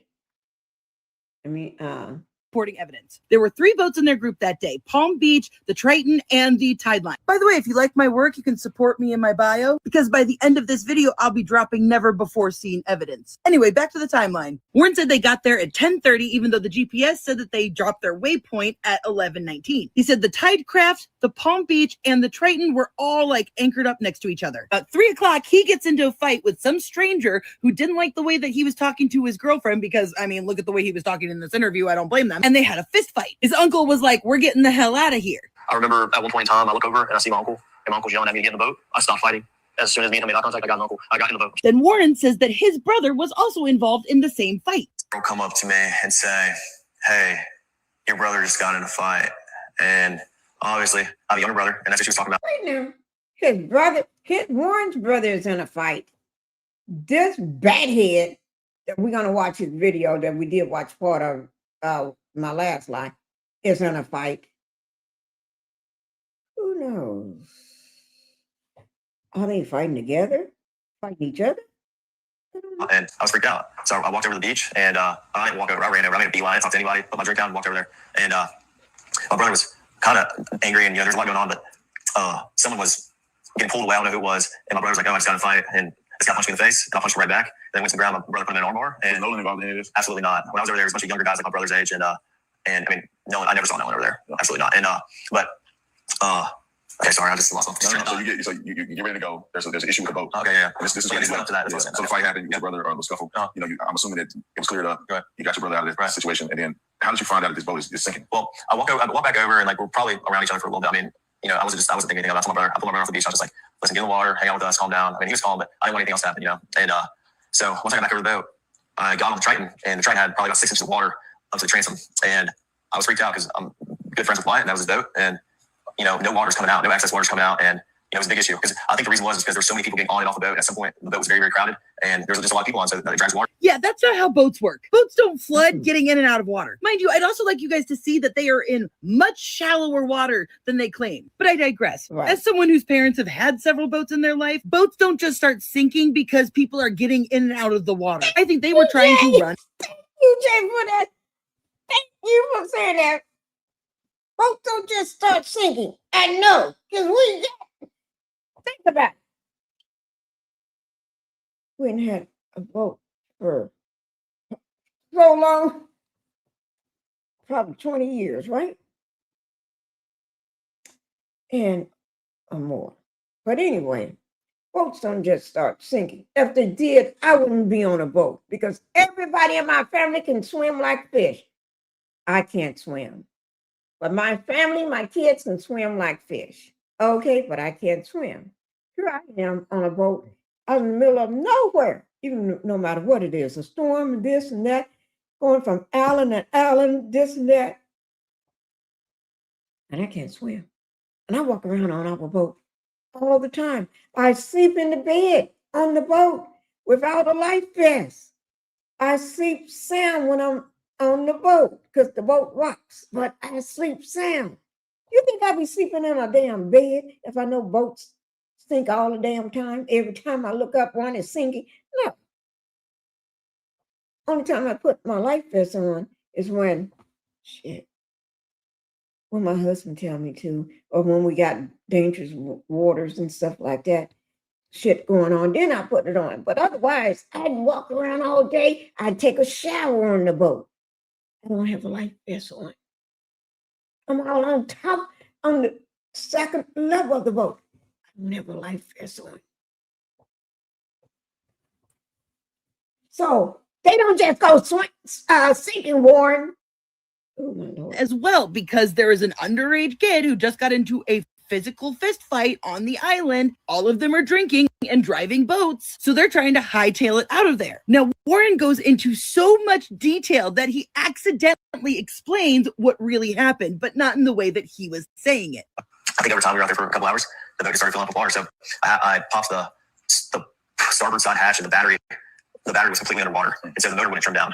Reporting evidence. There were 3 boats in their group that day: Palm Beach, the Triton, and the Tideline. By the way, if you like my work, you can support me in my bio, because by the end of this video, I'll be dropping never before seen evidence. Anyway, back to the timeline. Warren said they got there at 10:30, even though the GPS said that they dropped their waypoint at 11:19. He said the Tidecraft, the Palm Beach, and the Triton were all anchored up next to each other. At 3 o'clock, he gets into a fight with some stranger who didn't like the way that he was talking to his girlfriend, because, I mean, look at the way he was talking in this interview. I don't blame them. And they had a fist fight. His uncle was like, "We're getting the hell out of here." I remember at one point in time, I look over and I see my uncle, and my uncle's yelling at me to get in the boat. I stopped fighting. As soon as me and him made eye contact, I got in the boat. Then Warren says that his brother was also involved in the same fight. He'll come up to me and say, "Hey, your brother just got in a fight." And obviously, I have a younger brother, and that's what she was talking about. Wait now, Warren's brother is in a fight. This bathead that we're gonna watch his video that we did watch part of my last life is in a fight. Who knows? Are they fighting together? Fighting each other? And I was freaked out. So I walked over to the beach, and I didn't walk over. I ran over. I made a beeline. I didn't talk to anybody. Put my drink down and walked over there. And my brother was kind of angry, and there's a lot going on, but someone was getting pulled away. I don't know who it was, and my brother was like, "Oh, I just got in a fight," and this guy punched me in the face, and I punched him right back. Then went to the ground. My brother put him in an armbar. And Nolan involved in any of this? Absolutely not. When I was over there, there was a bunch of younger guys like my brother's age, and I mean, Nolan. I never saw Nolan over there. Absolutely not. And okay, sorry, I just lost off. So you get ready to go. There's an issue with the boat. Okay, yeah. This is Up to that. So the fight happened. Your brother was scuffled. I'm assuming that it was cleared up. Right. You got your brother out of this situation, and then how did you find out that this boat is sinking? Well, I walk back over, and like we're probably around each other for a little bit. I mean, I wasn't thinking anything about it. I told my brother. I pulled my brother off the beach. I was just like, listen, get in the water, hang out with us, calm down. I mean, he was calm, but I didn't want anything else to happen, And so once I got back over the boat, I got on the Triton, and the Triton had probably about 6 inches of water up to the transom, and I was freaked out because I'm good friends with Wyatt, and that was his boat, and no water's coming out, no access water's coming out, and it was a big issue because I think the reason was because there were so many people getting on and off the boat. At some point, the boat was very, very crowded, and there was just a lot of people on, so that it drags water. Yeah, that's not how boats work. Boats don't flood getting in and out of water. Mind you, I'd also like you guys to see that they are in much shallower water than they claim. But I digress. Right. As someone whose parents have had several boats in their life, boats don't just start sinking because people are getting in and out of the water. I think they were trying to run. You, Jay, for that. Thank you for saying that. Boats don't just start sinking. I know, because we got. Think about it. We hadn't had a boat for so long, probably 20 years, right? And or more. But anyway, boats don't just start sinking. If they did, I wouldn't be on a boat because everybody in my family can swim like fish. I can't swim. But my family, my kids can swim like fish. Okay, but I can't swim. Here I am on a boat out in the middle of nowhere, even no matter what it is, a storm and this and that, going from island to island, this and that. And I can't swim. And I walk around on our boat all the time. I sleep in the bed on the boat without a life vest. I sleep sound when I'm on the boat because the boat rocks, but I sleep sound. You think I'd be sleeping in a damn bed if I know boats sink all the damn time? Every time I look up, one is sinking. No. Only time I put my life vest on is when my husband tell me to, or when we got dangerous waters and stuff like that, shit going on, then I put it on. But otherwise, I'd walk around all day. I'd take a shower on the boat. I don't have a life vest on. I'm all on top, on the second level of the boat. I don't have a life vest on. So they don't just go sinking, Warren. Oh my Lord. As well, because there is an underage kid who just got into a physical fist fight on the island. All of them are drinking and driving boats, so they're trying to hightail it out of there. Now, Warren goes into so much detail that he accidentally explains what really happened, but not in the way that he was saying it. I think over time we were out there for a couple hours. The boat just started filling up with water, so I popped the starboard side hatch, and the battery was completely underwater, and so the motor wouldn't trim down.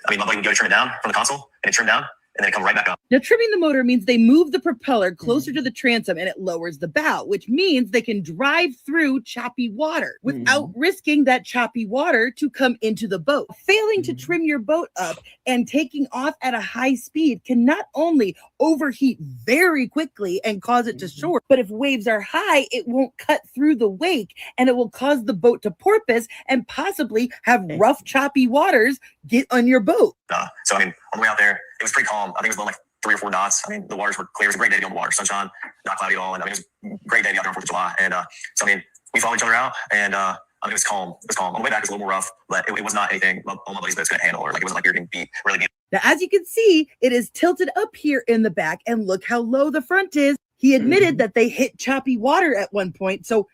I mean, my buddy would go to trim it down from the console, and it trimmed down, and then it come right back up. Now, trimming the motor means they move the propeller closer to the transom and it lowers the bow, which means they can drive through choppy water without risking that choppy water to come into the boat. Failing to trim your boat up and taking off at a high speed can not only overheat very quickly and cause it to short, but if waves are high, it won't cut through the wake and it will cause the boat to porpoise and possibly have rough, choppy waters get on your boat. So, I mean, on the way out there, it was pretty calm. I think it was blowing like 3 or 4 knots. I mean, the waters were clear. It was a great day to be on the water. Sunshine, not cloudy at all. And I mean, it was a great day to be out there on 4th of July. And so, I mean, we followed each other out, and I mean, it was calm. It was calm. On the way back, it was a little more rough, but it was not anything my buddy's boat's going to handle, or like it wasn't like we were getting beat, really beat. Now, as you can see, it is tilted up here in the back, and look how low the front is. He admitted that they hit choppy water at one point, so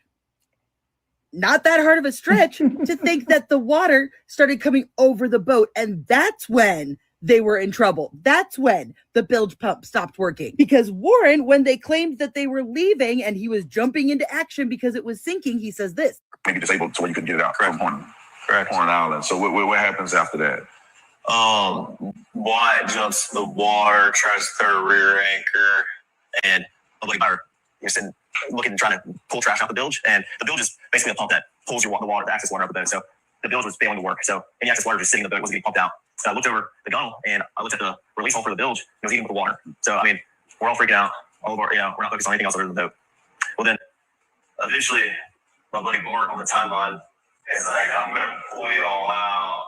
not that hard of a stretch to think that the water started coming over the boat, and that's when they were in trouble. That's when the bilge pump stopped working. Because Warren, when they claimed that they were leaving and he was jumping into action because it was sinking, he says this. Maybe disabled so you can get it out from Horn Correct. Island. So what happens after that? Wyatt jumps in the water, tries to throw a rear anchor, and my buddy Byron, you're sitting looking and trying to pull trash out the bilge, and the bilge is basically a pump that pulls the water, the access water out of the boat. So the bilge was failing to work. So any access water just sitting in the boat wasn't getting pumped out. So I looked over the gunnel and I looked at the release hole for the bilge. It was eating with the water. So I mean, we're all freaking out. All of our, we're not focused on anything else other than the boat. Well, then eventually, my buddy Bart on the timeline is like, I'm going to pull you all out.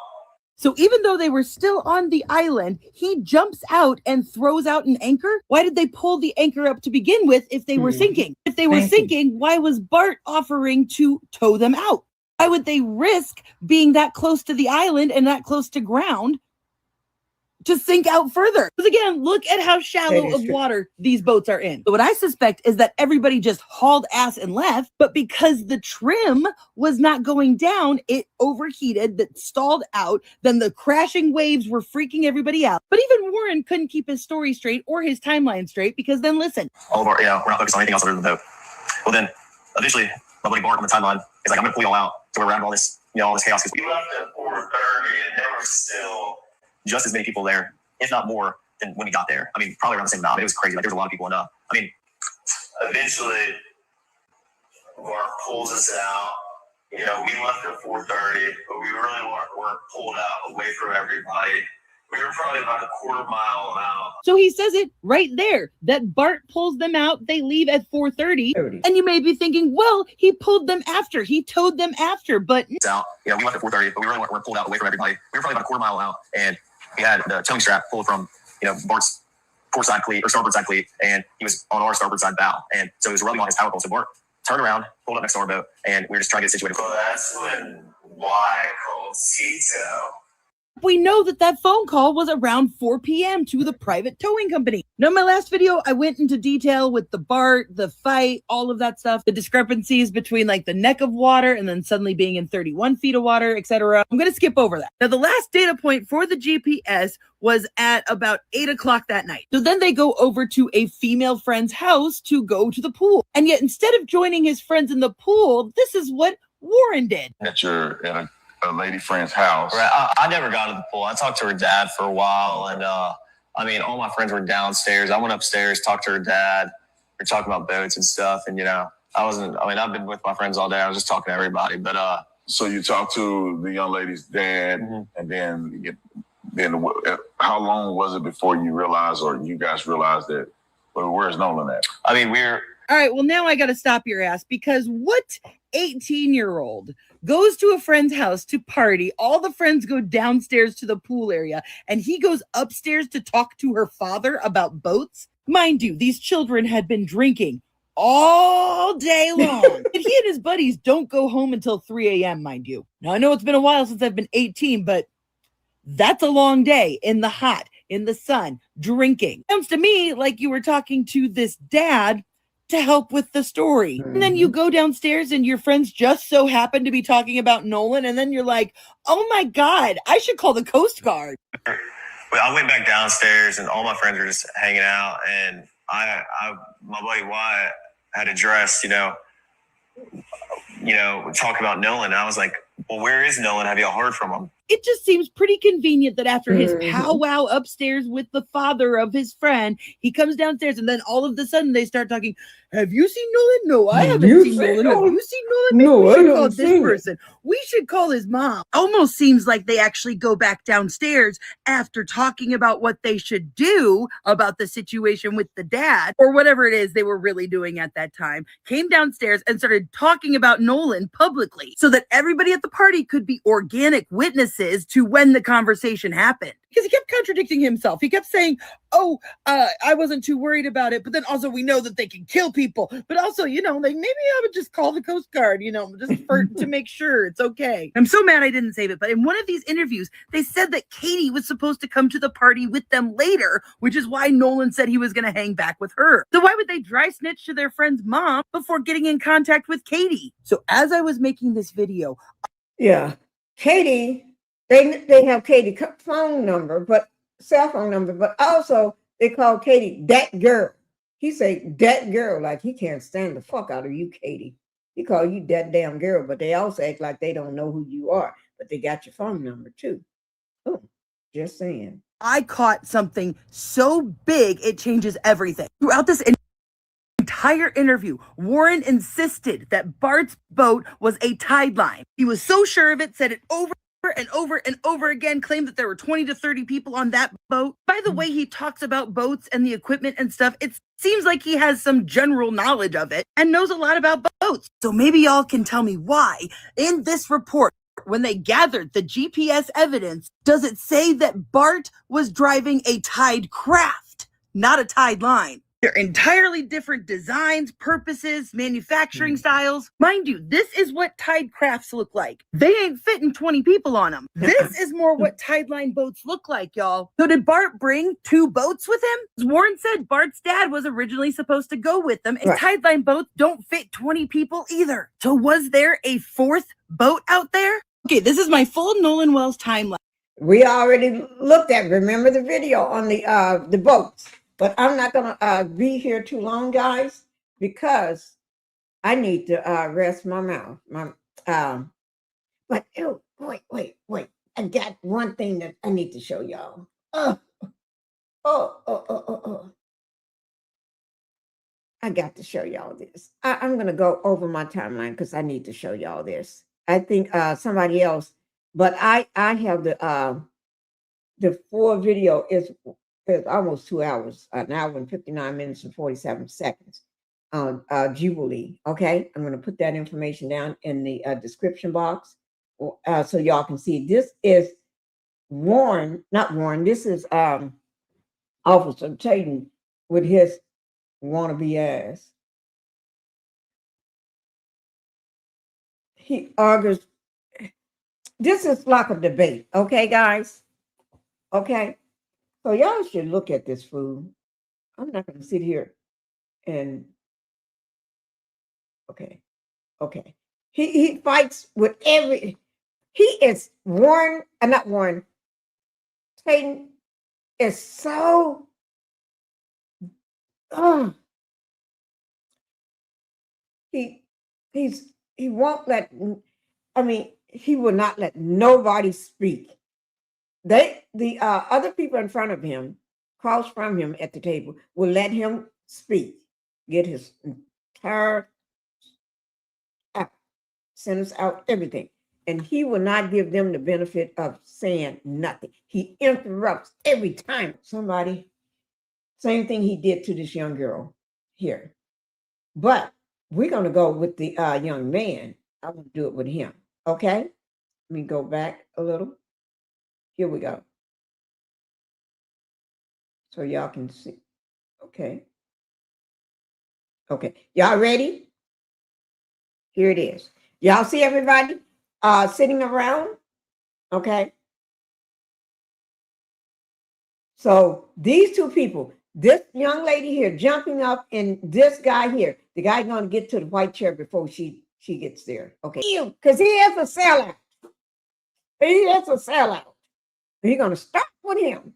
So even though they were still on the island, he jumps out and throws out an anchor. Why did they pull the anchor up to begin with if they were sinking? If they were sinking, why was Bart offering to tow them out? Why would they risk being that close to the island and that close to ground to sink out further? Because again, look at how shallow of water these boats are in. So what I suspect is that everybody just hauled ass and left, but because the trim was not going down, it overheated, that stalled out, then the crashing waves were freaking everybody out. But even Warren couldn't keep his story straight or his timeline straight, because then listen. All of our, we're not focused on anything else other than the boat. Well, then eventually my buddy Bart on the timeline is like, I'm going to pull you all out. So we're around all this, all this chaos. We left at 4:30 and there were still just as many people there, if not more, than when we got there. I mean, probably around the same amount. It was crazy. Like, there was a lot of people enough. I mean, eventually, Bart pulls us out. We left at 4:30, but we really weren't pulled out away from everybody. We were probably about a quarter mile out. So he says it right there, that Bart pulls them out. They leave at 4:30. And you may be thinking, well, he pulled them after. He towed them after, but... We left at 4:30, but we really weren't pulled out away from everybody. We were probably about a quarter mile out, and we had the towing strap pulled from, Bart's port side cleat or starboard side cleat, and he was on our starboard side bow. And so he was rubbing on his power pole. So Bart turned around, pulled up next to our boat, and we were just trying to get situated. So that's when Y called Tito. We know that phone call was around 4 p.m. to the private towing company. Now, in my last video, I went into detail with the Bart, the fight, all of that stuff, the discrepancies between like the neck of water and then suddenly being in 31 feet of water, etc. I'm going to skip over that. Now, the last data point for the GPS was at about 8 o'clock that night. So then they go over to a female friend's house to go to the pool. And yet, instead of joining his friends in the pool, this is what Warren did. At a lady friend's house. Right. I never got to the pool. I talked to her dad for a while, and all my friends were downstairs. I went upstairs, talked to her dad. We were talking about boats and stuff, and I've been with my friends all day. I was just talking to everybody, but So you talked to the young lady's dad, and then how long was it before you realized, or you guys realized that? Well, where's Nolan at? All right, well, now I got to stop your ass, because what 18-year-old goes to a friend's house to party? All the friends go downstairs to the pool area, and he goes upstairs to talk to her father about boats. Mind you, these children had been drinking all day long. And he and his buddies don't go home until 3 a.m., mind you. Now, I know it's been a while since I've been 18, but that's a long day in the hot, in the sun, drinking. Sounds to me like you were talking to this dad to help with the story. And then you go downstairs and your friends just so happen to be talking about Nolan, and then you're like, oh my God, I should call the Coast Guard. I went back downstairs and all my friends were just hanging out, and my buddy Wyatt had addressed, talk about Nolan. I was like, well, where is Nolan? Have y'all heard from him? It just seems pretty convenient that after his powwow upstairs with the father of his friend, he comes downstairs, and then all of a sudden they start talking. Have you seen Nolan? No, I haven't seen Nolan. Have you seen Nolan? Maybe we should call this person. We should call his mom. Almost seems like they actually go back downstairs after talking about what they should do about the situation with the dad, or whatever it is they were really doing at that time, came downstairs and started talking about Nolan publicly so that everybody at the party could be organic witnesses to when the conversation happened. Because he kept contradicting himself. He kept saying, I wasn't too worried about it. But then also we know that they can kill people. But also, like maybe I would just call the Coast Guard, just to make sure it's okay. I'm so mad I didn't save it. But in one of these interviews, they said that Katie was supposed to come to the party with them later, which is why Nolan said he was going to hang back with her. So why would they dry snitch to their friend's mom before getting in contact with Katie? So as I was making this video. Yeah, Katie... They have Katie phone number, cell phone number, but also they call Katie that girl. He say that girl, like he can't stand the fuck out of you, Katie. He call you that damn girl, but they also act like they don't know who you are, but they got your phone number too. Oh, just saying. I caught something so big, it changes everything. Throughout this entire interview, Warren insisted that Bart's boat was a tide line. He was so sure of it, said it over and over and over again claimed that there were 20 to 30 people on that boat. By the way he talks about boats and the equipment and stuff, it seems like he has some general knowledge of it and knows a lot about boats. So maybe y'all can tell me why in this report, when they gathered the GPS evidence, does it say that Bart was driving a tied craft, not a tied line? They're entirely different designs, purposes, manufacturing styles. Mind you, this is what tied crafts look like. They ain't fitting 20 people on them. This is more what tied line boats look like, y'all. So did Bart bring 2 boats with him? Warren said Bart's dad was originally supposed to go with them, and Right. tied line boats don't fit 20 people either. So was there a 4th boat out there? Okay, this is my full Nolan Wells timeline. We already looked at, remember the video on the boats. But I'm not gonna be here too long, guys, because I need to rest my mouth. But ew, wait. I got one thing that I need to show y'all. I got to show y'all this. I'm gonna go over my timeline because I need to show y'all this. I think somebody else, but I have the full video is almost 2 hours, an hour and 59 minutes and 47 seconds on Jubilee. Okay, I'm going to put that information down in the description box so y'all can see. This is not Warren, this is Officer Tatum with his wannabe ass. He argues. This is like a debate, okay, guys? Okay. So y'all should look at this food. I'm not going to sit here and okay. He fights with he is not Warren. Tatum is so he won't let, he will not let nobody speak. The other people in front of him, across from him at the table, will let him speak, get his entire sentence out, everything. And he will not give them the benefit of saying nothing. He interrupts every time somebody, same thing he did to this young girl here. But we're going to go with the young man. I'm going to do it with him. Okay? Let me go back a little. Here we go. So y'all can see. Okay. Y'all ready? Here it is. Y'all see everybody sitting around? Okay. So these 2 people, this young lady here jumping up and this guy here, the guy going to get to the white chair before she gets there. Okay. Because he is a sellout. He's going to start with him.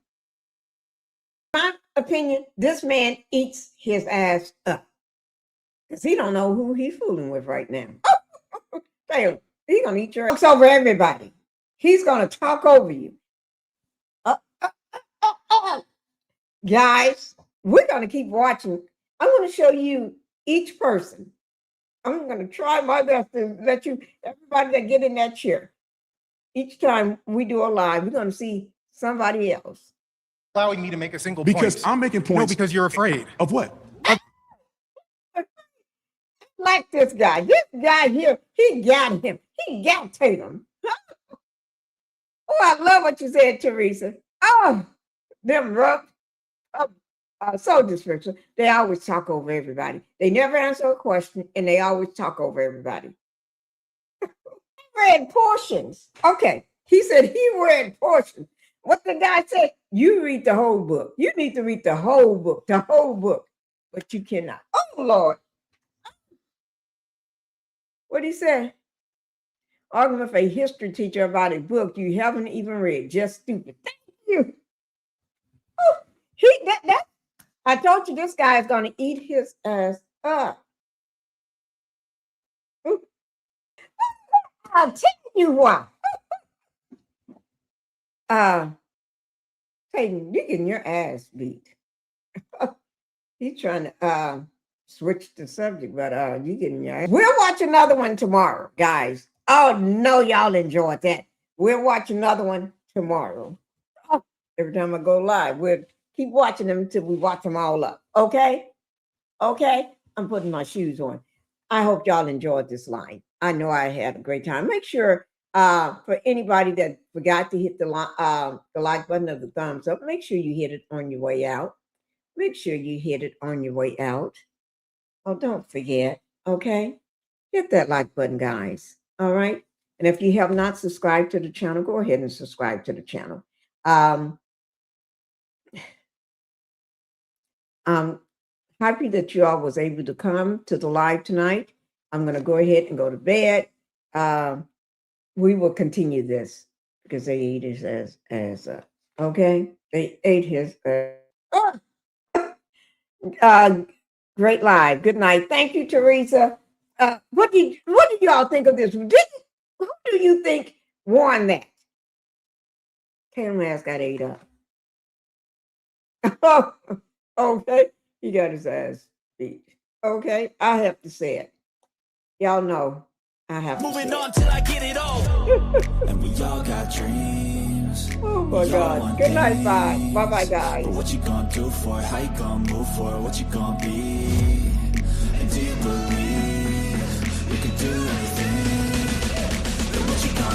My opinion, this man eats his ass up. Because he don't know who he's fooling with right now. Taylor, he's going to eat your ass over everybody. He's going to talk over you. Guys, we're going to keep watching. I'm going to show you each person. I'm going to try my best to let you, everybody that get in that chair. Each time we do a live, we're going to see somebody else. Allowing me to make a single point. Because I'm making points. No, because you're afraid. Of what? Like this guy. This guy here, he got him. He got Tatum. Oh, I love what you said, Teresa. Oh, them rough soldiers, they always talk over everybody. They never answer a question, and they always talk over everybody. Read portions. Okay, he said he read portions. What the guy said, you read the whole book. You need to read the whole book, but you cannot. Oh, Lord. What did he say? Argument for a history teacher about a book you haven't even read. Just stupid. Thank you. Oh, I told you this guy is going to eat his ass up. Ooh. I'll tell you why. Tatum, you're getting your ass beat. He's trying to switch the subject, but you getting your ass. We'll watch another one tomorrow, guys. Oh no, y'all enjoyed that. We'll watch another one tomorrow. Oh, every time I go live, we'll keep watching them until we watch them all up. Okay? Okay? I'm putting my shoes on. I hope y'all enjoyed this line. I know I had a great time. Make sure for anybody that forgot to hit the like button or the thumbs up, make sure you hit it on your way out. Make sure you hit it on your way out. Oh, don't forget, okay? Hit that like button, guys. All right? And if you have not subscribed to the channel, go ahead and subscribe to the channel. I'm happy that you all was able to come to the live tonight. I'm going to go ahead and go to bed. We will continue this because they ate his okay? They ate his great live. Good night. Thank you, Teresa. What did y'all think of this? Who do you think won that? Tatum ass got ate up. Okay, he got his ass beat. Okay, I have to say it. Y'all know I have to Moving say on it. till I get it all. And we all got dreams. Oh my God. Good night, bye. Bye-bye, guys. But what you gonna do for it? How you gonna move for it? What you gonna be? And do you believe you can do anything? But what you gonna do?